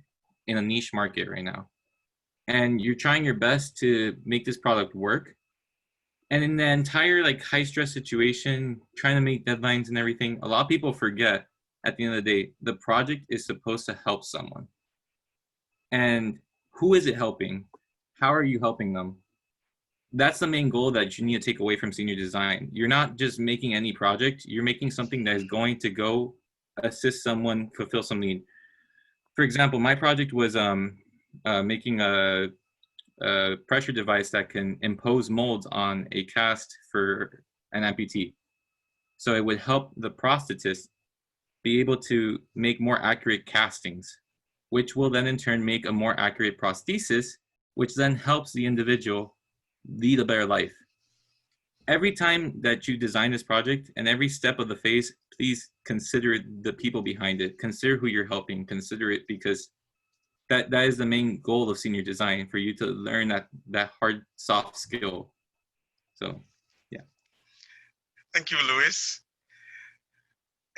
in a niche market right now. And you're trying your best to make this product work. And in the entire high stress situation, trying to make deadlines and everything, a lot of people forget at the end of the day, the project is supposed to help someone. And who is it helping? How are you helping them? That's the main goal that you need to take away from senior design. You're not just making any project, you're making something that is going to go assist someone fulfill some need. For example, my project was making a pressure device that can impose molds on a cast for an amputee. So it would help the prosthetist be able to make more accurate castings, which will then in turn make a more accurate prosthesis, which then helps the individual lead a better life. Every time that you design this project and every step of the phase, please consider the people behind it. Consider who you're helping. Consider it, because that is the main goal of senior design, for you to learn that hard, soft skill. So, yeah. Thank you, Luis.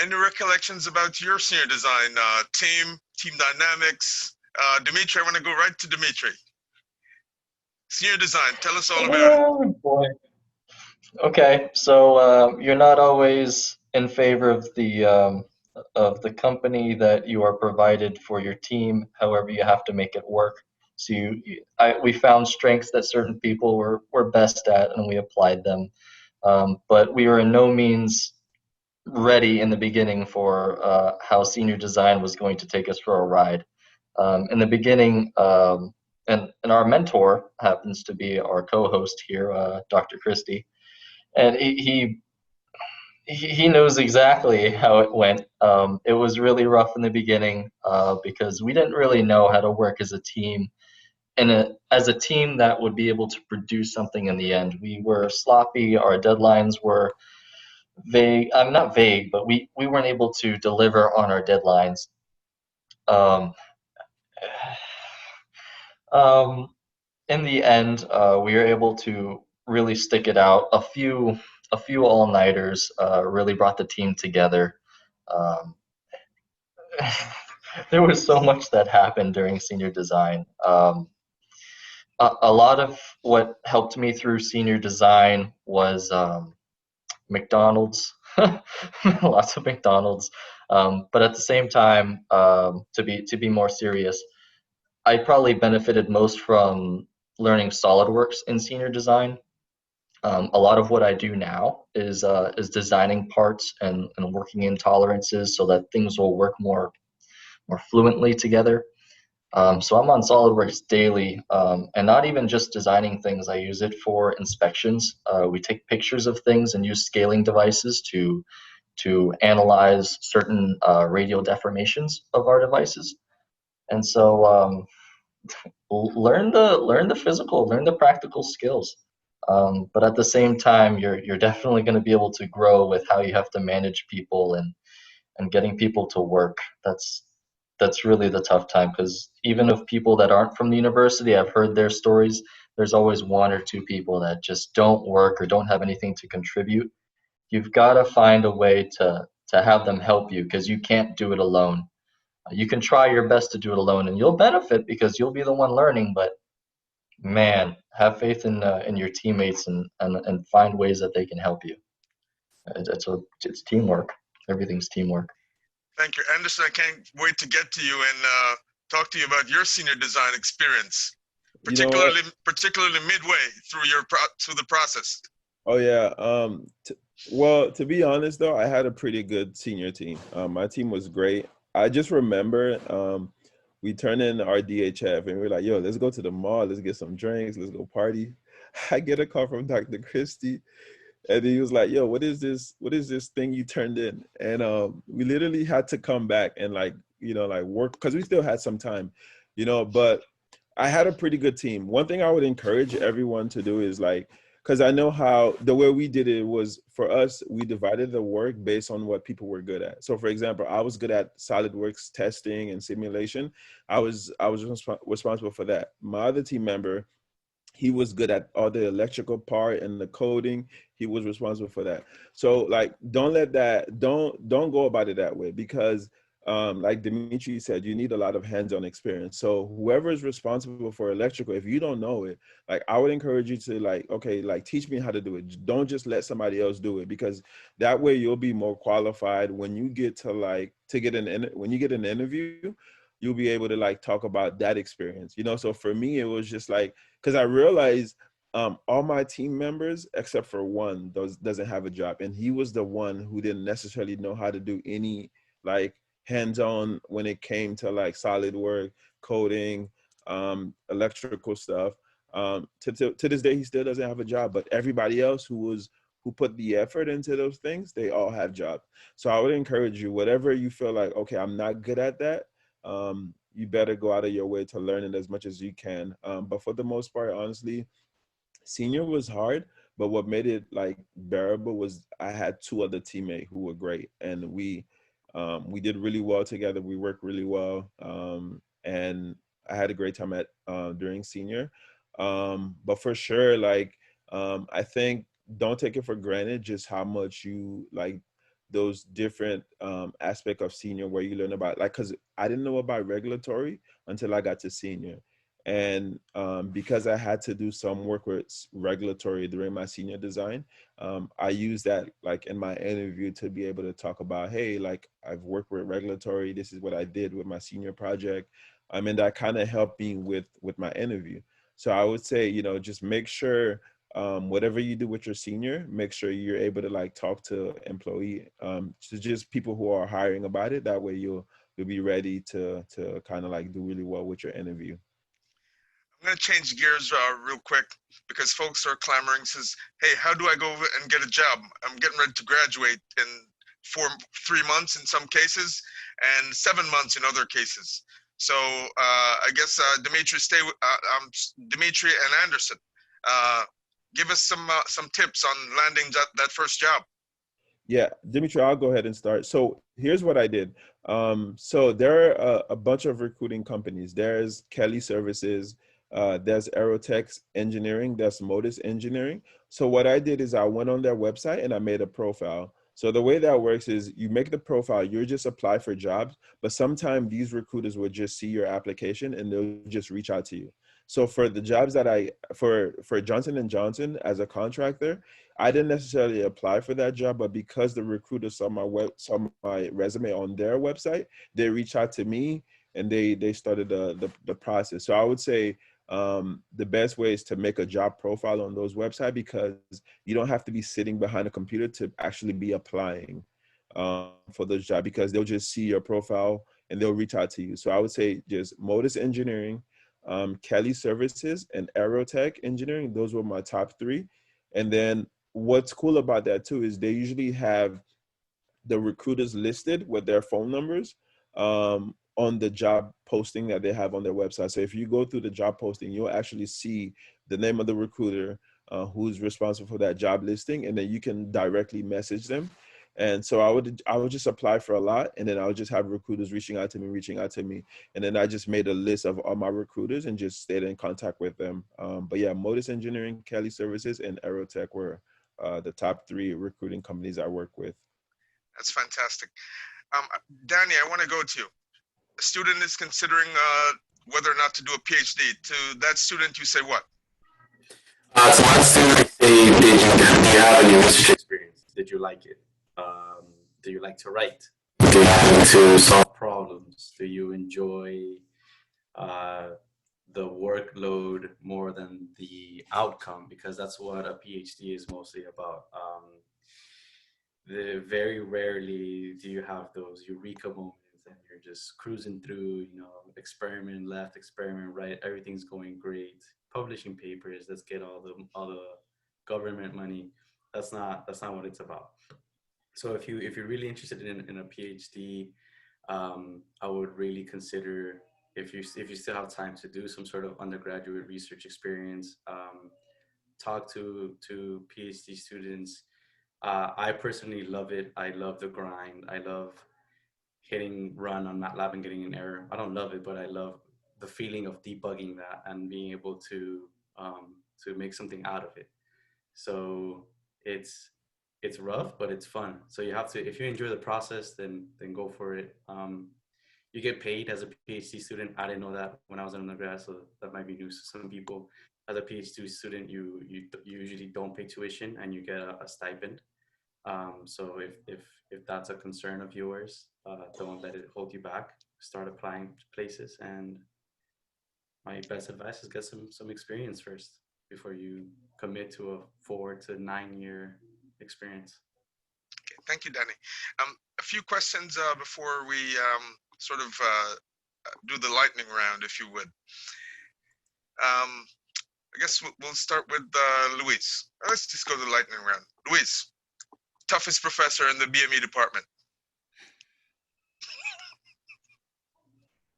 Any recollections about your senior design team dynamics? Dimitri, I want to go right to Dimitri. Senior design, tell us all about it. Oh boy. Okay, so you're not always in favor of the company that you are provided for your team. However, you have to make it work. So we found strengths that certain people were best at, and we applied them. But we were in no means ready in the beginning for how senior design was going to take us for a ride. In the beginning, and our mentor happens to be our co-host here, Dr. Christie, and he knows exactly how it went. It was really rough in the beginning because we didn't really know how to work as a team, and as a team that would be able to produce something in the end. We were sloppy. Our deadlines were vague. I'm not vague, but we weren't able to deliver on our deadlines. In the end, we were able to really stick it out. A few all-nighters really brought the team together. There was so much that happened during senior design. A lot of what helped me through senior design was McDonald's, lots of McDonald's. But at the same time, to be more serious, I probably benefited most from learning SolidWorks in senior design. A lot of what I do now is designing parts and working in tolerances so that things will work more fluently together. So I'm on SolidWorks daily, and not even just designing things. I use it for inspections. We take pictures of things and use scaling devices to analyze certain radial deformations of our devices. And so learn the physical, learn the practical skills. But at the same time, you're definitely going to be able to grow with how you have to manage people and getting people to work. That's really the tough time, because even of people that aren't from the university, I've heard their stories. There's always one or two people that just don't work or don't have anything to contribute. You've got to find a way to have them help you, because you can't do it alone. You can try your best to do it alone, and you'll benefit because you'll be the one learning. But man, have faith in your teammates and find ways that they can help you. It's teamwork. Everything's teamwork. Thank you, Anderson. I can't wait to get to you and talk to you about your senior design experience, particularly midway through the process. Oh yeah. Well, to be honest though, I had a pretty good senior team. My team was great. I just remember we turned in our DHF and we were like, yo, let's go to the mall, let's get some drinks, let's go party. I get a call from Dr. Christie and he was like, yo, what is this? What is this thing you turned in? And we literally had to come back and like, like work because we still had some time, but I had a pretty good team. One thing I would encourage everyone to do is like, because I know how the way we did it was for us, we divided the work based on what people were good at. So for example, I was good at SolidWorks testing and simulation. I was responsible for that. My other team member, he was good at all the electrical part and the coding. He was responsible for that. So like, don't go about it that way because like Dimitri said, you need a lot of hands-on experience. So whoever is responsible for electrical, if you don't know it, like I would encourage you to like, okay, like teach me how to do it. Don't just let somebody else do it because that way you'll be more qualified when you get to like, when you get an interview, you'll be able to like talk about that experience, So for me, it was just like, because I realized all my team members except for one doesn't have a job, and he was the one who didn't necessarily know how to do any like hands-on when it came to like solid work, coding, electrical stuff. To this day, he still doesn't have a job, but everybody else who put the effort into those things, they all have jobs. So I would encourage you, whatever you feel like, okay, I'm not good at that. You better go out of your way to learn it as much as you can. But for the most part, honestly, senior was hard, but what made it like bearable was I had two other teammates who were great, and we did really well together. We worked really well, and I had a great time at during senior. But for sure, like I think don't take it for granted just how much you like those different aspect of senior where you learn about like because I didn't know about regulatory until I got to senior. And because I had to do some work with regulatory during my senior design, I used that like in my interview to be able to talk about, hey, like I've worked with regulatory. This is what I did with my senior project. And that kind of helped me with my interview. So I would say, just make sure whatever you do with your senior, make sure you're able to like talk to employee, to just people who are hiring about it. That way you'll be ready to kind of like do really well with your interview. I'm going to change gears real quick because folks are clamoring, says, hey, how do I go and get a job? I'm getting ready to graduate in 3 months in some cases and 7 months in other cases. So I guess Dimitri, Dimitri and Anderson, give us some tips on landing that first job. Yeah, Dimitri, I'll go ahead and start. So here's what I did. So there are a bunch of recruiting companies. There's Kelly Services, there's Aerotex Engineering, there's Modus Engineering. So what I did is I went on their website and I made a profile. So the way that works is you make the profile, you just apply for jobs, but sometimes these recruiters will just see your application and they'll just reach out to you. So for the jobs that for Johnson & Johnson as a contractor, I didn't necessarily apply for that job, but because the recruiter saw my resume on their website, they reached out to me and they started the process. So I would say the best way is to make a job profile on those websites because you don't have to be sitting behind a computer to actually be applying for those jobs because they'll just see your profile and they'll reach out to you. So I would say just Modus Engineering, Kelly Services, and Aerotech Engineering. Those were my top three. And then what's cool about that too is they usually have the recruiters listed with their phone numbers on the job posting that they have on their website. So if you go through the job posting, you'll actually see the name of the recruiter who's responsible for that job listing, and then you can directly message them. And so I would just apply for a lot, and then I would just have recruiters reaching out to me. And then I just made a list of all my recruiters and just stayed in contact with them. But yeah, Modus Engineering, Kelly Services, and Aerotech were the top three recruiting companies I work with. That's fantastic. Danny, I want to go to you. A student is considering whether or not to do a PhD. To that student, you say what? To my student, I say, do you have any research experience? Did you like it? Do you like to write? Do you like to solve problems? Do you enjoy the workload more than the outcome, because that's what a PhD is mostly about. Very rarely do you have those eureka moments and you're just cruising through, experiment left, experiment right, everything's going great, publishing papers, let's get all the government money. That's not what it's about. So if you're really interested in a PhD, I would really consider, if you still have time to do some sort of undergraduate research experience, talk to PhD students. I personally love it. I love the grind. I love hitting run on MATLAB and getting an error. I don't love it, but I love the feeling of debugging that and being able to make something out of it. So it's rough, but it's fun. So you have to, if you enjoy the process, then go for it. You get paid as a PhD student. I didn't know that when I was an undergrad, so that might be news to some people. As a PhD student, you usually don't pay tuition and you get a stipend. So if that's a concern of yours, don't let it hold you back. Start applying to places, and my best advice is get some experience first before you commit to a 4 to 9 year experience. Okay, thank you, Danny. A few questions before we sort of do the lightning round, if you would. I guess we'll start with Luis. Let's just go to the lightning round. Luis, toughest professor in the BME department?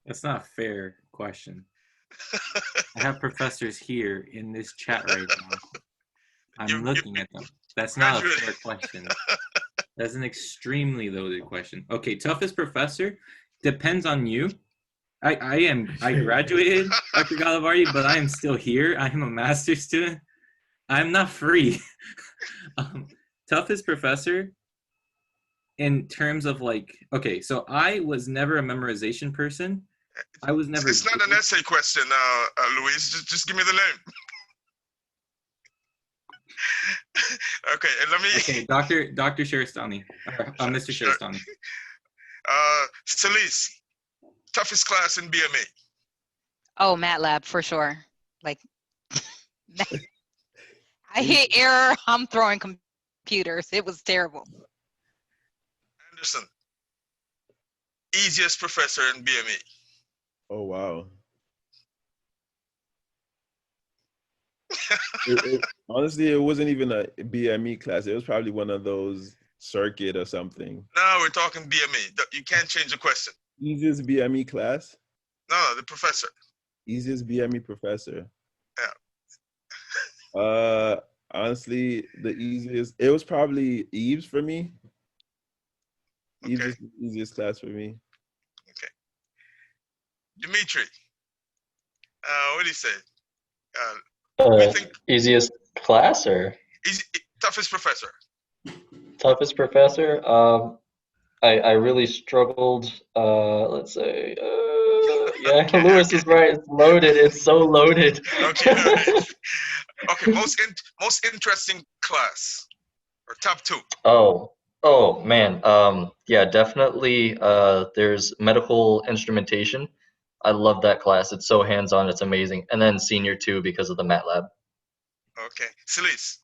That's not a fair question. I have professors here in this chat right now. I'm looking at them. That's not a fair question. That's an extremely loaded question. Okay, toughest professor depends on you. I graduated, Dr. Galavardi, but I am still here. I am a master's student. I'm not free. Toughest professor in terms of okay, so I was never a memorization person. I was never. It's not an essay question, Luis. Just give me the name. Okay, and let me. Okay, Dr. Sheristani, Mr. Sheristani. Celis, toughest class in BME? Oh, MATLAB for sure. I hit error. I'm throwing computers. It was terrible. Anderson, easiest professor in BME? Oh, wow. Honestly, it wasn't even a BME class. It was probably one of those circuit or something. No, we're talking BME. You can't change the question. Easiest BME class? No, the professor. Easiest BME professor. Yeah. Honestly, the easiest, it was probably Eves for me. Okay. Eves is the easiest class for me. Okay. Dimitri, what do you say? Easiest class or? Toughest professor? Toughest professor? I really struggled, let's say, yeah, okay, Lewis is right, it's loaded, it's so loaded. Okay, all right. Okay, most interesting class, or top 2? Oh man, yeah, definitely, there's medical instrumentation. I love that class, it's so hands-on, it's amazing. And then senior 2 because of the MATLAB. Okay, Celis,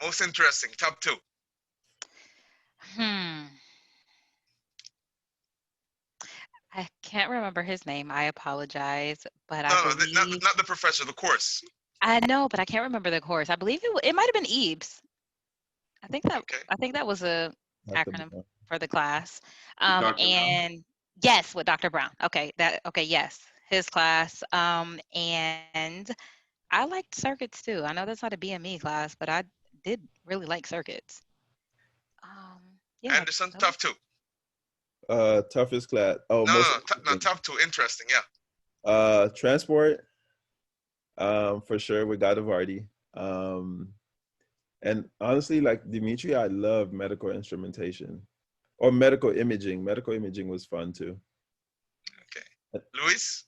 most interesting, top 2? I can't remember his name. I apologize, but not the professor, the course. I know, but I can't remember the course. I believe it might have been EBS. I think that was a acronym for the class. And yes, with Dr. Brown. Okay, yes, his class. And I liked circuits too. I know that's not a BME class, but I did really like circuits. Yeah. Anderson, tough 2. Toughest class. Oh, no, top 2. Interesting, yeah. Transport, for sure with Gadavardi. And honestly, like Dimitri, I love medical instrumentation or medical imaging. Medical imaging was fun too. Okay, Luis.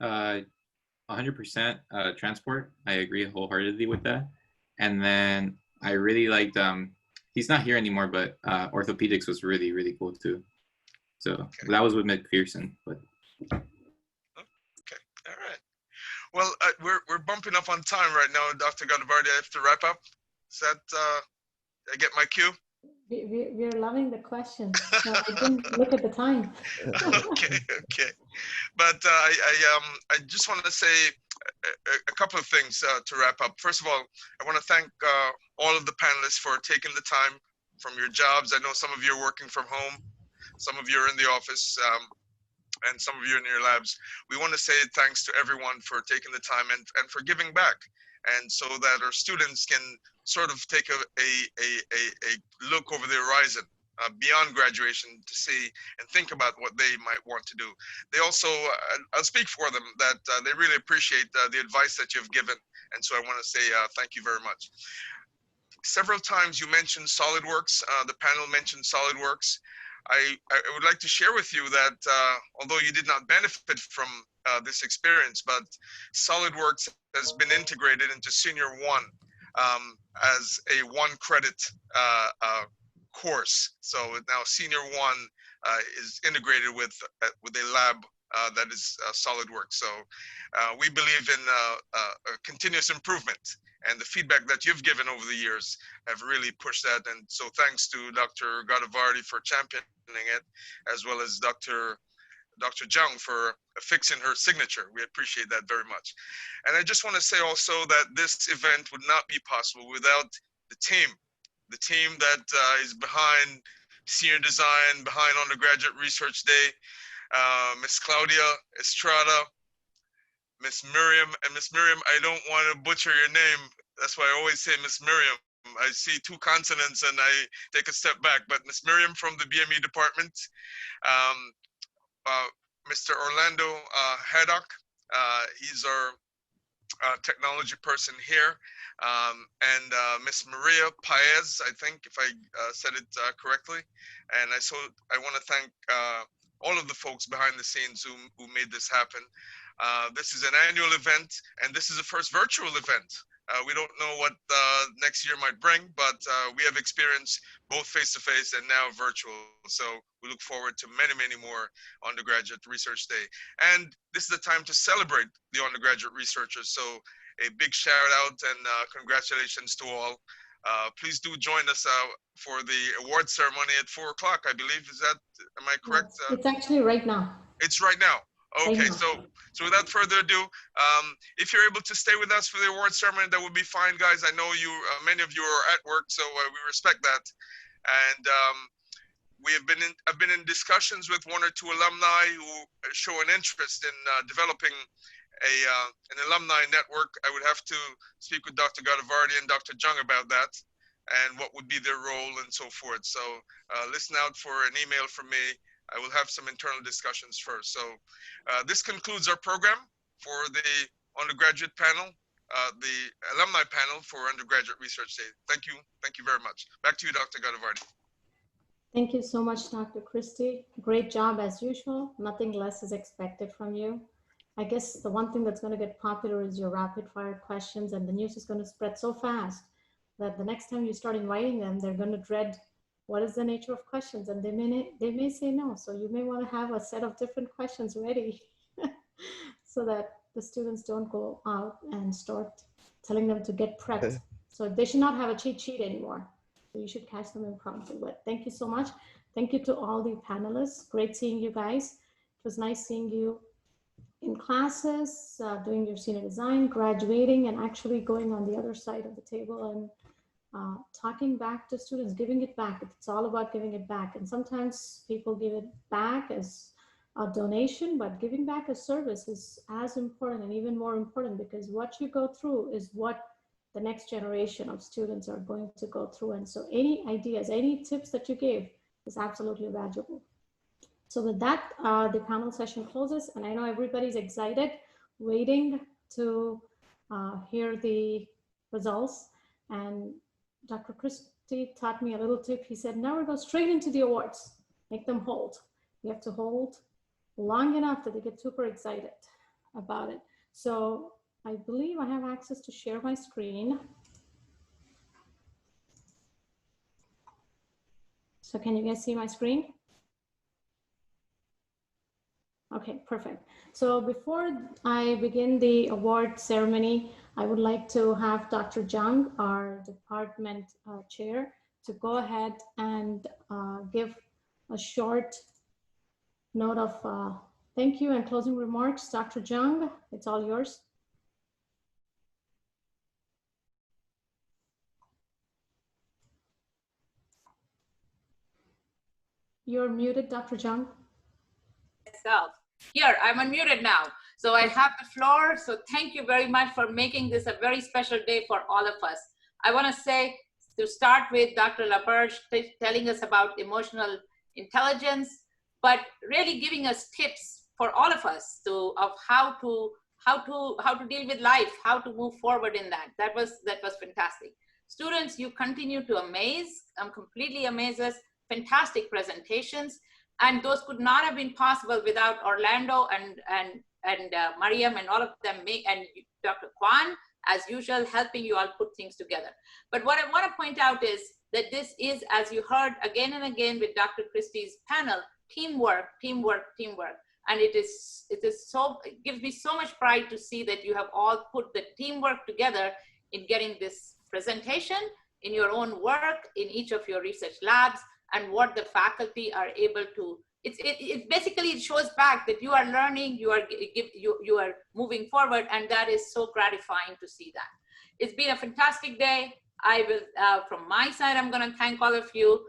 100% transport. I agree wholeheartedly with that. And then I really liked. He's not here anymore, but orthopedics was really, really cool too. So that was with McPherson. But okay, all right. Well, we're bumping up on time right now, Dr. Gadavardi. I have to wrap up. Is that, I get my cue? We're loving the questions. So I didn't look at the time. Okay, okay. But I just want to say a couple of things to wrap up. First of all, I want to thank all of the panelists for taking the time from your jobs. I know some of you are working from home, some of you are in the office, and some of you in your labs. We want to say thanks to everyone for taking the time and for giving back, and so that our students can sort of take a look over the horizon beyond graduation to see and think about what they might want to do. They also, I'll speak for them, that they really appreciate the advice that you've given, and so I want to say thank you very much. Several times you mentioned SolidWorks, the panel mentioned SolidWorks. I would like to share with you that although you did not benefit from this experience, but SolidWorks has been integrated into Senior 1 as a 1-credit course. So now Senior 1 is integrated with a lab that is SolidWorks. So we believe in continuous improvement, and the feedback that you've given over the years have really pushed that. And so thanks to Dr. Gadavardi for championing it, as well as Dr. Jung for affixing her signature. We appreciate that very much. And I just want to say also that this event would not be possible without the team that is behind senior design, behind Undergraduate Research Day, Miss Claudia Estrada, Miss Miriam, and Miss Miriam, I don't want to butcher your name. That's why I always say Miss Miriam. I see 2 consonants and I take a step back, but Miss Miriam from the BME department, Mr. Orlando Haddock, he's our technology person here, and Miss Maria Paez, I think, if I said it correctly. And I want to thank all of the folks behind the scenes who made this happen. This is an annual event, and this is the first virtual event. We don't know what next year might bring, but we have experience both face-to-face and now virtual. So we look forward to many, many more Undergraduate Research Day. And this is the time to celebrate the undergraduate researchers. So a big shout out and congratulations to all. Please do join us for the award ceremony at 4 o'clock, I believe. Is that, am I correct? It's actually right now. It's right now. Okay, so without further ado, if you're able to stay with us for the award ceremony, that would be fine, guys. I know you, many of you are at work, so we respect that. And I've been in discussions with 1 or 2 alumni who show an interest in developing an alumni network. I would have to speak with Dr. Gadavardi and Dr. Jung about that, and what would be their role and so forth. So listen out for an email from me. I will have some internal discussions first. So this concludes our program for the undergraduate panel, the alumni panel for Undergraduate Research Day. Thank you very much. Back to you, Dr. Gadavardi. Thank you so much, Dr. Christie. Great job as usual. Nothing less is expected from you. I guess the one thing that's going to get popular is your rapid fire questions, and the news is going to spread so fast that the next time you start inviting them, they're going to dread what is the nature of questions, and they may say no. So you may want to have a set of different questions ready so that the students don't go out and start telling them to get prepped. So they should not have a cheat sheet anymore. So you should catch them impromptu. But thank you so much. Thank you to all the panelists. Great seeing you guys. It was nice seeing you in classes, doing your senior design, graduating, and actually going on the other side of the table and talking back to students, giving it back. It's all about giving it back. And sometimes people give it back as a donation, but giving back as service is as important and even more important, because what you go through is what the next generation of students are going to go through. And so any ideas, any tips that you gave is absolutely valuable. So with that, the panel session closes, and I know everybody's excited, waiting to hear the results. And Dr. Christie taught me a little tip. He said, never go straight into the awards, make them hold. You have to hold long enough that they get super excited about it. So I believe I have access to share my screen. So can you guys see my screen? Okay, perfect. So before I begin the award ceremony, I would like to have Dr. Jung, our department chair, to go ahead and give a short note of thank you and closing remarks. Dr. Jung, it's all yours. You're muted, Dr. Jung. Myself. Here, I'm unmuted now. So I have the floor. So thank you very much for making this a very special day for all of us. I want to say, to start with Dr. LaBerge telling us about emotional intelligence, but really giving us tips for all of us of how to deal with life, how to move forward in that. That was fantastic. Students, you continue to amaze. I'm completely amazed. Fantastic presentations, and those could not have been possible without Orlando and Mariam and all of them, and Dr. Kwan, as usual, helping you all put things together. But what I want to point out is that this is, as you heard again and again with Dr. Christie's panel, teamwork, teamwork, teamwork. And it gives me so much pride to see that you have all put the teamwork together in getting this presentation, in your own work, in each of your research labs, and what the faculty are able to, it basically shows back that you are learning, you are moving forward, and that is so gratifying to see that. It's been a fantastic day. I will, from my side, I'm gonna thank all of you.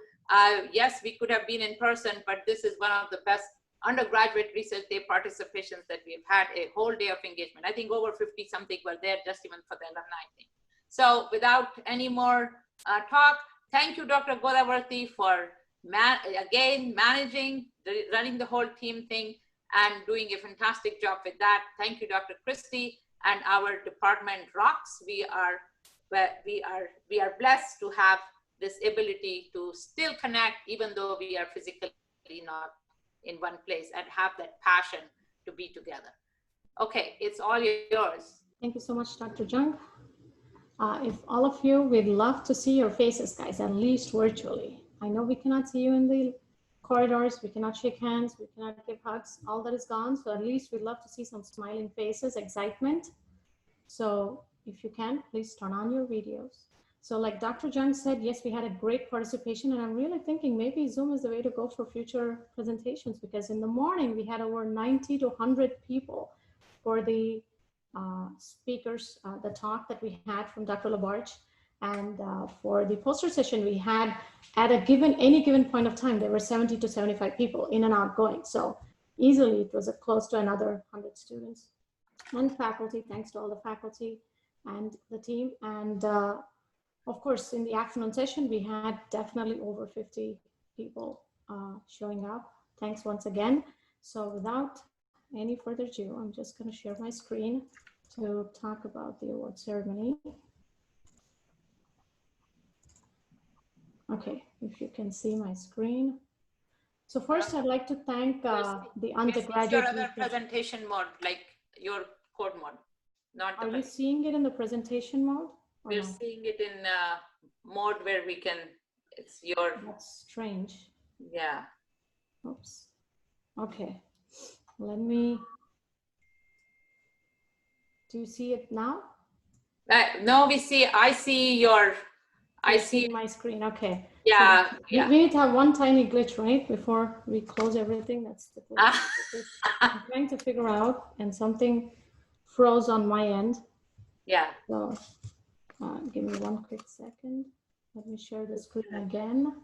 Yes, we could have been in person, but this is one of the best undergraduate research day participations that we've had, a whole day of engagement. I think over 50 something were there just even for the alumni thing. So without any more talk, thank you, Dr. Godavarthi, for again managing, running the whole team thing and doing a fantastic job with that. Thank you, Dr. Christie, and our department rocks. We are blessed to have this ability to still connect, even though we are physically not in one place, and have that passion to be together. Okay, it's all yours. Thank you so much, Dr. Jung. If all of you, we'd love to see your faces, guys, at least virtually. I know we cannot see you in the corridors, we cannot shake hands, we cannot give hugs, all that is gone. So at least we'd love to see some smiling faces, excitement. So if you can, please turn on your videos. So like Dr. Jung said, yes, we had a great participation, and I'm really thinking maybe Zoom is the way to go for future presentations, because in the morning we had over 90 to 100 people for the speakers, the talk that we had from Dr. LaBerge, and for the poster session we had at any given point of time, there were 70 to 75 people in and out going. So easily it was close to another 100 students and faculty. Thanks to all the faculty and the team. And of course, in the afternoon session, we had definitely over 50 people showing up. Thanks once again. So without any further ado, I'm just going to share my screen to talk about the award ceremony. Okay, if you can see my screen. So first, I'd like to thank the undergraduate. Your other presentation mode, like your code mode, not. Are you seeing it in the presentation mode? We're seeing it in mode where we can. It's your. That's strange. Yeah. Oops. Okay. Let me. Do you see it now? No, we see. I see your. I see my screen. Okay. Yeah. So yeah. We need to have one tiny glitch, right, before we close everything. That's the glitch. I'm trying to figure out, and something froze on my end. Yeah. So give me one quick second. Let me share the screen again.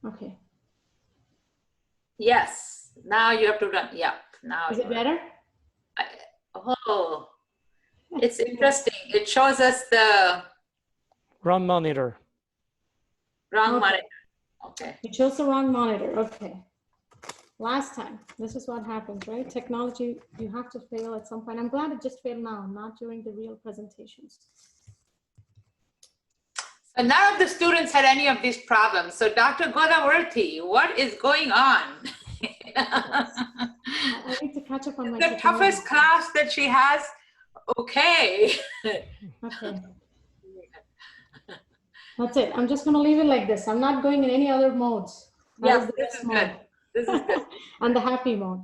Okay. Yes. Now you have to run. Yeah. Now. Is it better? Oh, it's interesting. It shows us the wrong monitor. Wrong monitor. Okay. It shows the wrong monitor. Okay. Last time, this is what happens, right? Technology, you have to fail at some point. I'm glad it just failed now, not during the real presentations. So none of the students had any of these problems. So Dr. Godavarthi, what is going on? I need to catch up on my the toughest class that she has. Okay. Okay. That's it. I'm just going to leave it like this. I'm not going in any other modes. Yes, this is good. This is good. And the happy mode.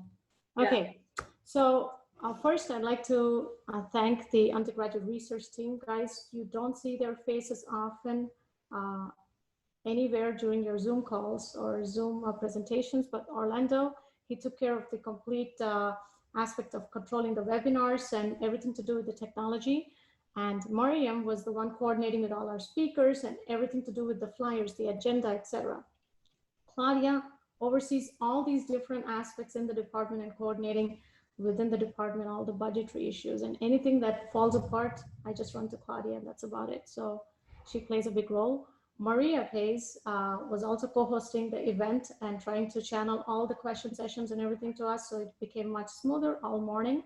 Okay, so first I'd like to thank the undergraduate research team. Guys, you don't see their faces often anywhere during your Zoom calls or Zoom presentations, but Orlando, he took care of the complete aspect of controlling the webinars and everything to do with the technology. And Mariam was the one coordinating with all our speakers and everything to do with the flyers, the agenda, etc. Claudia oversees all these different aspects in the department and coordinating within the department all the budgetary issues, and anything that falls apart, I just run to Claudia and that's about it. So she plays a big role. Maria Pays was also co-hosting the event and trying to channel all the question sessions and everything to us, so it became much smoother all morning.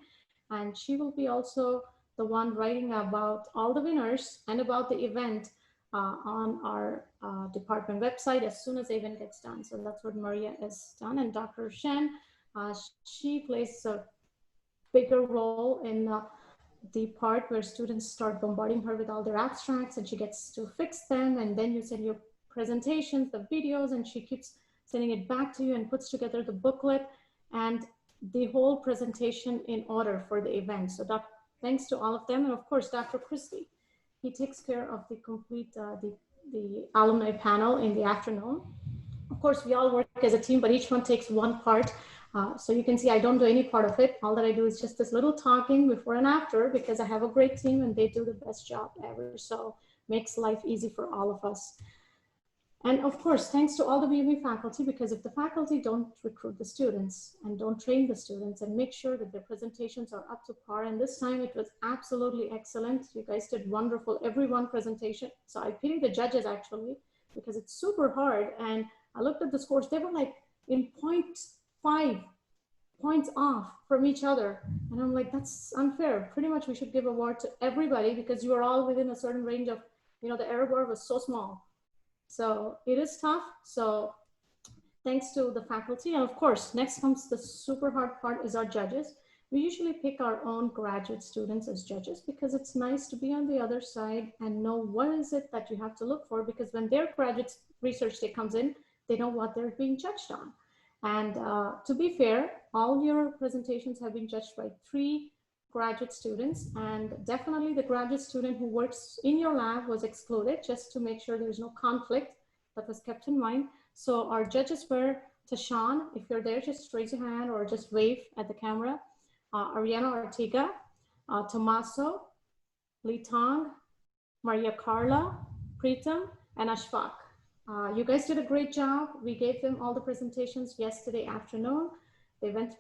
And she will be also the one writing about all the winners and about the event on our department website as soon as the event gets done. So that's what Maria has done. And Dr. Shen, she plays a bigger role in the part where students start bombarding her with all their abstracts and she gets to fix them. And then you send your presentations, the videos, and she keeps sending it back to you and puts together the booklet and the whole presentation in order for the event. So thanks to all of them. And of course, Dr. Christie, he takes care of the complete, the alumni panel in the afternoon. Of course, we all work as a team, but each one takes one part. So you can see I don't do any part of it. All that I do is just this little talking before and after, because I have a great team and they do the best job ever. So makes life easy for all of us. And of course, thanks to all the BME faculty, because if the faculty don't recruit the students and don't train the students and make sure that their presentations are up to par, and this time it was absolutely excellent. You guys did wonderful, every one presentation. So I pity the judges actually, because it's super hard. And I looked at the scores, they were like in 0.5 points off from each other. And I'm like, that's unfair. Pretty much we should give award to everybody because you are all within a certain range of, you know, the error bar was so small. So it is tough. So thanks to the faculty. And of course, next comes the super hard part is our judges. We usually pick our own graduate students as judges because it's nice to be on the other side and know what is it that you have to look for, because when their graduate research day comes in, they know what they're being judged on. And to be fair, all your presentations have been judged by 3 graduate students, and definitely the graduate student who works in your lab was excluded just to make sure there's no conflict. That was kept in mind. So our judges were Tashawn, if you're there, just raise your hand or just wave at the camera. Ariana Ortega, Tomaso, Lee Tong, Maria Carla, Preetam, and Ashfaq. You guys did a great job. We gave them all the presentations yesterday afternoon. They went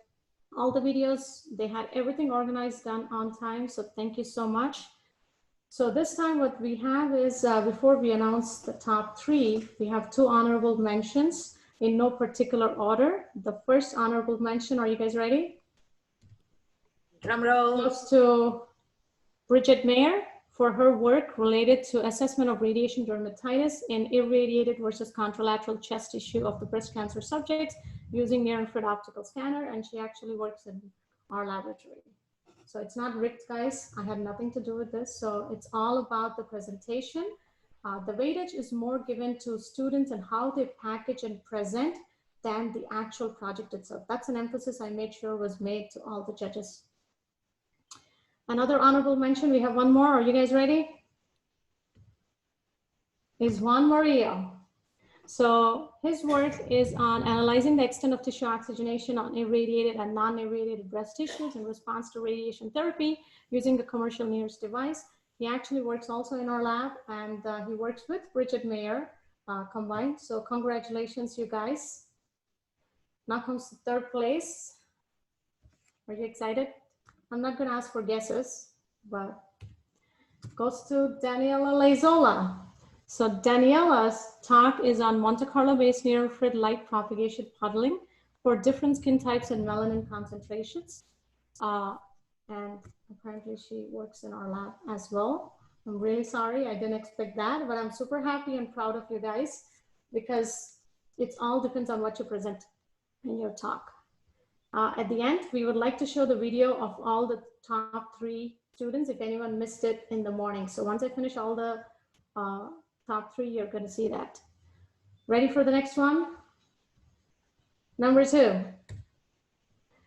all the videos, they had everything organized, done on time. So thank you so much. So this time what we have is, before we announce the top 3, we have 2 honorable mentions in no particular order. The first honorable mention, are you guys ready? Drum roll. Goes to Bridget Mayer for her work related to assessment of radiation dermatitis in irradiated versus contralateral chest tissue of the breast cancer subjects using near-infrared optical scanner, and she actually works in our laboratory. So it's not rigged, guys. I had nothing to do with this. So it's all about the presentation. The weightage is more given to students and how they package and present than the actual project itself. That's an emphasis I made sure was made to all the judges. Another honorable mention, we have one more. Are you guys ready? Is Juan Maria. So his work is on analyzing the extent of tissue oxygenation on irradiated and non-irradiated breast tissues in response to radiation therapy using a commercial NIRS device. He actually works also in our lab, and he works with Bridget Mayer combined. So congratulations, you guys. Now comes the 3rd place. Are you excited? I'm not going to ask for guesses, but goes to Daniela Leizola. So Daniela's talk is on Monte Carlo-based near-infrared light propagation modeling for different skin types and melanin concentrations. And apparently she works in our lab as well. I'm really sorry, I didn't expect that, but I'm super happy and proud of you guys because it all depends on what you present in your talk. At the end, we would like to show the video of all the top 3 students if anyone missed it in the morning. So once I finish all the top 3, you're going to see that. Ready for the next one? Number 2.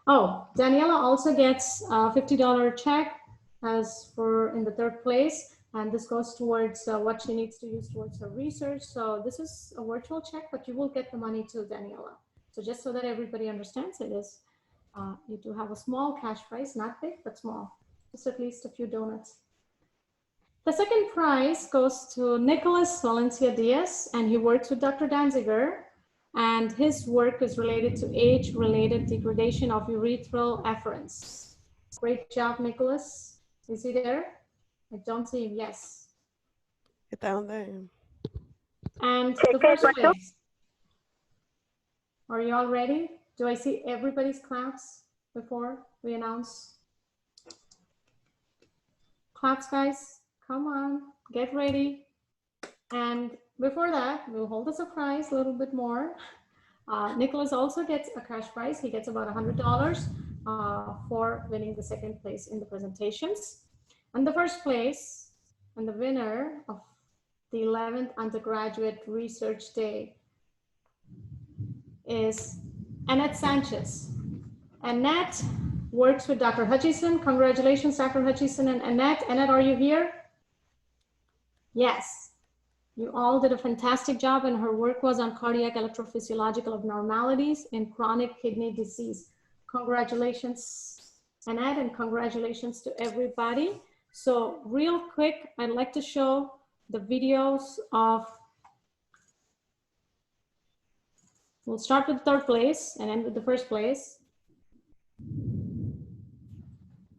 Oh, Daniela also gets a $50 check as for in the 3rd place. And this goes towards what she needs to use towards her research. So this is a virtual check, but you will get the money to Daniela. So just so that everybody understands it is, you do have a small cash prize, not big, but small, just at least a few donuts. The 2nd prize goes to Nicholas Valencia Diaz, and he works with Dr. Danziger, and his work is related to age-related degradation of urethral afferents. Great job, Nicholas. Is he there? I don't see him. Yes. Down there. And the first place. Are you all ready? Do I see everybody's claps before we announce? Claps, guys. Come on, get ready. And before that, we'll hold the surprise a little bit more. Nicholas also gets a cash prize. He gets about $100 for winning the 2nd place in the presentations. And the 1st place and the winner of the 11th Undergraduate Research Day is Annette Sanchez. Annette works with Dr. Hutchison. Congratulations, Dr. Hutchison and Annette. Annette, are you here? Yes. You all did a fantastic job, and her work was on cardiac electrophysiological abnormalities in chronic kidney disease. Congratulations, Annette, and congratulations to everybody. So real quick, I'd like to show the videos of, we'll start with 3rd place and end with the 1st place.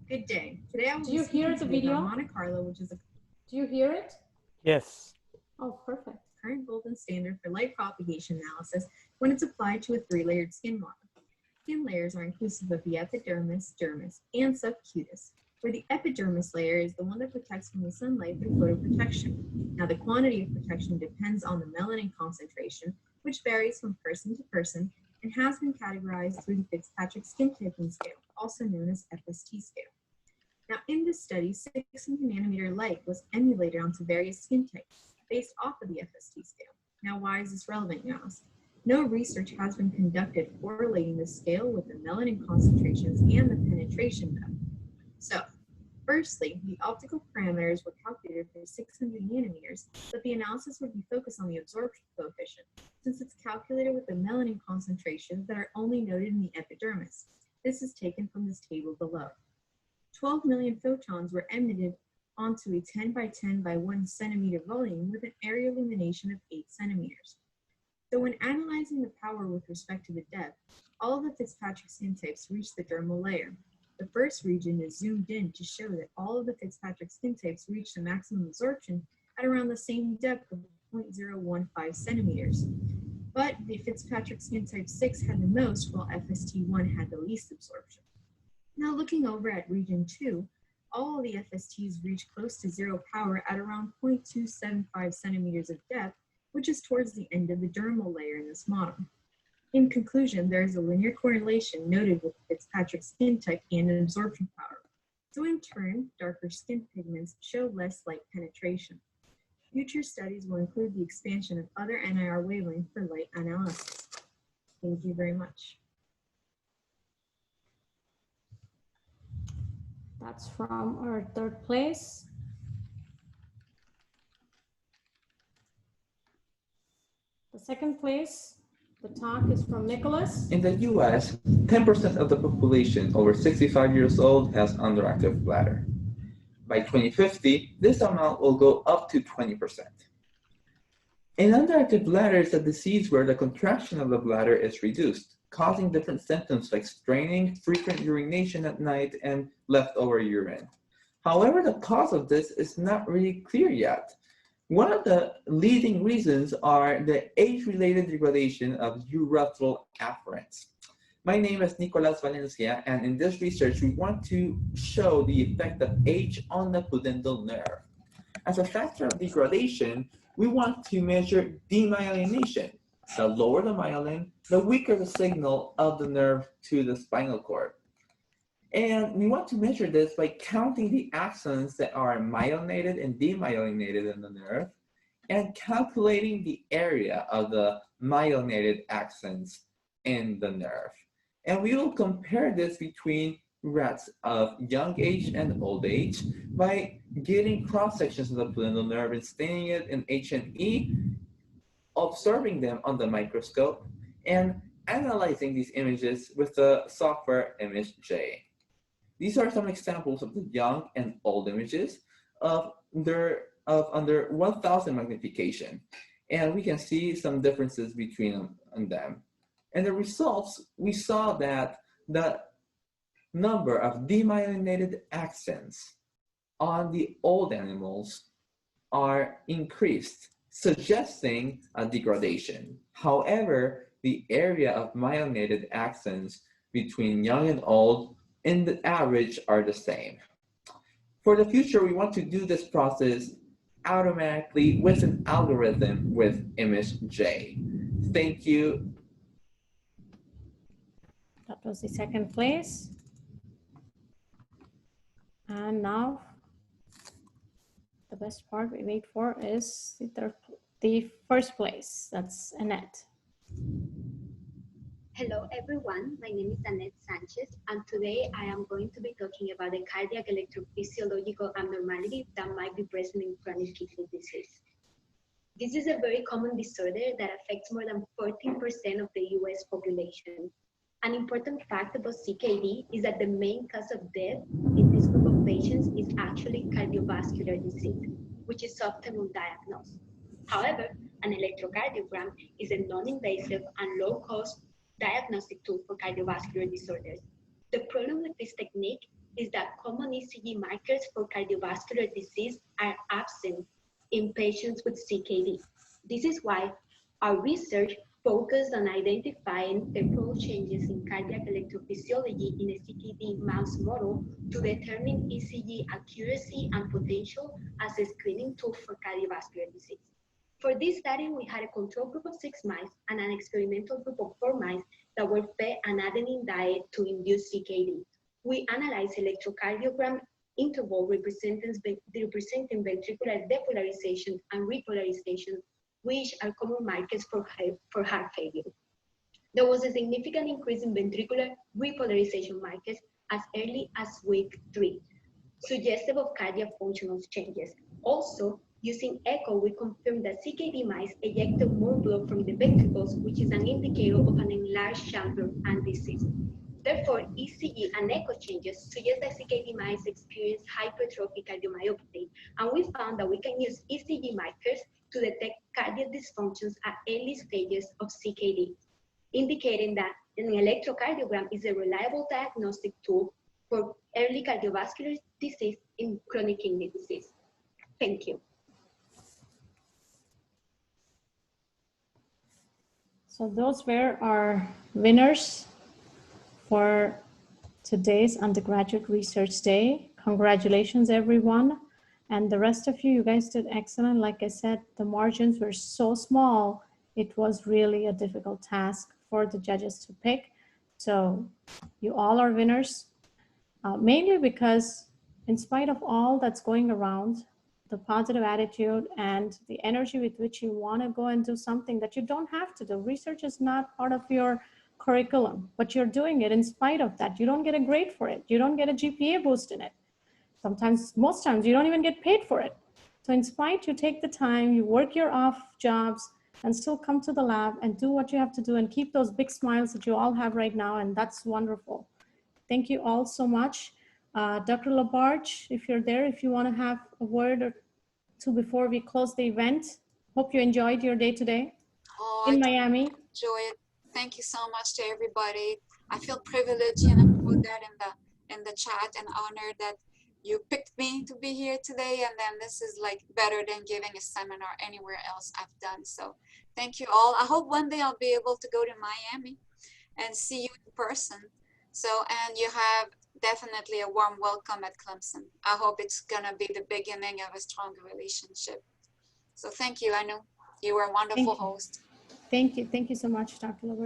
Good day. Today I will Do you hear the video? Monte Carlo, which is a Do you hear it? Yes. Oh, perfect. current golden standard for light propagation analysis when it's applied to a 3-layered skin model. Skin layers are inclusive of the epidermis, dermis, and subcutis, where the epidermis layer is the one that protects from the sunlight through photoprotection. Now, the quantity of protection depends on the melanin concentration, which varies from person to person and has been categorized through the Fitzpatrick Skin Typing Scale, also known as FST scale. Now, in this study, 600 nanometer light was emulated onto various skin types based off of the FST scale. Now, why is this relevant, you ask? No research has been conducted correlating the scale with the melanin concentrations and the penetration depth. So, firstly, the optical parameters were calculated for 600 nanometers, but the analysis would be focused on the absorption coefficient, since it's calculated with the melanin concentrations that are only noted in the epidermis. This is taken from this table below. 12 million photons were emitted onto a 10 by 10 by 1 centimeter volume with an area illumination of 8 centimeters. So when analyzing the power with respect to the depth, all of the Fitzpatrick skin types reach the dermal layer. The first region is zoomed in to show that all of the Fitzpatrick skin types reach the maximum absorption at around the same depth of 0.015 centimeters. But the Fitzpatrick skin type 6 had the most, while FST1 had the least absorption. Now looking over at region 2, all of the FSTs reach close to zero power at around 0.275 centimeters of depth, which is towards the end of the dermal layer in this model. In conclusion, there is a linear correlation noted with Fitzpatrick skin type and absorption power. So in turn, darker skin pigments show less light penetration. Future studies will include the expansion of other NIR wavelengths for light analysis. Thank you very much. That's from our 3rd place. The 2nd place, the talk is from Nicholas. In the US, 10% of the population over 65 years old has underactive bladder. By 2050, this amount will go up to 20%. An underactive bladder is a disease where the contraction of the bladder is reduced, causing different symptoms like straining, frequent urination at night, and leftover urine. However, the cause of this is not really clear yet. One of the leading reasons are the age-related degradation of urethral afferents. My name is Nicolas Valencia, and in this research, we want to show the effect of age on the pudendal nerve. As a factor of degradation, we want to measure demyelination. The lower the myelin, the weaker the signal of the nerve to the spinal cord. And we want to measure this by counting the axons that are myelinated and demyelinated in the nerve and calculating the area of the myelinated axons in the nerve. And we will compare this between rats of young age and old age by getting cross-sections of the pudendal nerve and staining it in H&E, observing them on the microscope, and analyzing these images with the software ImageJ. These are some examples of the young and old images of under 1000 magnification. And we can see some differences between them. And the results, we saw that the number of demyelinated accents on the old animals are increased, suggesting a degradation. However, the area of myelinated accents between young and old in the average are the same. For the future, we want to do this process automatically with an algorithm with ImageJ. Thank you. That was the second place. And now the best part we wait for is the first place. That's Annette. Hello everyone, my name is Annette Sanchez, and today I am going to be talking about a cardiac electrophysiological abnormality that might be present in chronic kidney disease. This is a very common disorder that affects more than 14% of the US population. An important fact about CKD is that the main cause of death in this group of patients is actually cardiovascular disease, which is often undiagnosed. However, an electrocardiogram is a non-invasive and low-cost diagnostic tool for cardiovascular disorders. The problem with this technique is that common ECG markers for cardiovascular disease are absent in patients with CKD. This is why our research focused on identifying temporal changes in cardiac electrophysiology in a CKD mouse model to determine ECG accuracy and potential as a screening tool for cardiovascular disease. For this study, we had a control group of 6 mice and an experimental group of 4 mice that were fed an adenine diet to induce CKD. We analyzed electrocardiogram interval representing ventricular depolarization and repolarization, which are common markers for heart failure. There was a significant increase in ventricular repolarization markers as early as week 3, suggestive of cardiac functional changes. Also, using echo, we confirmed that CKD mice ejected more blood from the ventricles, which is an indicator of an enlarged chamber and disease. Therefore, ECG and echo changes suggest that CKD mice experience hypertrophic cardiomyopathy, and we found that we can use ECG markers to detect cardiac dysfunctions at early stages of CKD, indicating that an electrocardiogram is a reliable diagnostic tool for early cardiovascular disease in chronic kidney disease. Thank you. So those were our winners for today's Undergraduate Research Day. Congratulations, everyone. And the rest of you, you guys did excellent. Like I said, the margins were so small, it was really a difficult task for the judges to pick. So you all are winners, mainly because in spite of all that's going around, the positive attitude and the energy with which you want to go and do something that you don't have to do. Research is not part of your curriculum, but you're doing it in spite of that. You don't get a grade for it. You don't get a GPA boost in it. Sometimes, most times, you don't even get paid for it. So in spite, you take the time, you work your off jobs and still come to the lab and do what you have to do and keep those big smiles that you all have right now. And that's wonderful. Thank you all so much. Dr. Labarge, if you're there, if you want to have a word or two before we close the event. Hope you enjoyed your day today in Miami. Enjoy it. Thank you so much to everybody. I feel privileged, and I put that in the chat, and honored that you picked me to be here today. And then this is like better than giving a seminar anywhere else I've done. So thank you all. I hope one day I'll be able to go to Miami and see you in person. So, and you have definitely a warm welcome at Clemson. I hope it's gonna be the beginning of a stronger relationship. So thank you. I know you were a wonderful host. Thank you so much, Dr. Labarge.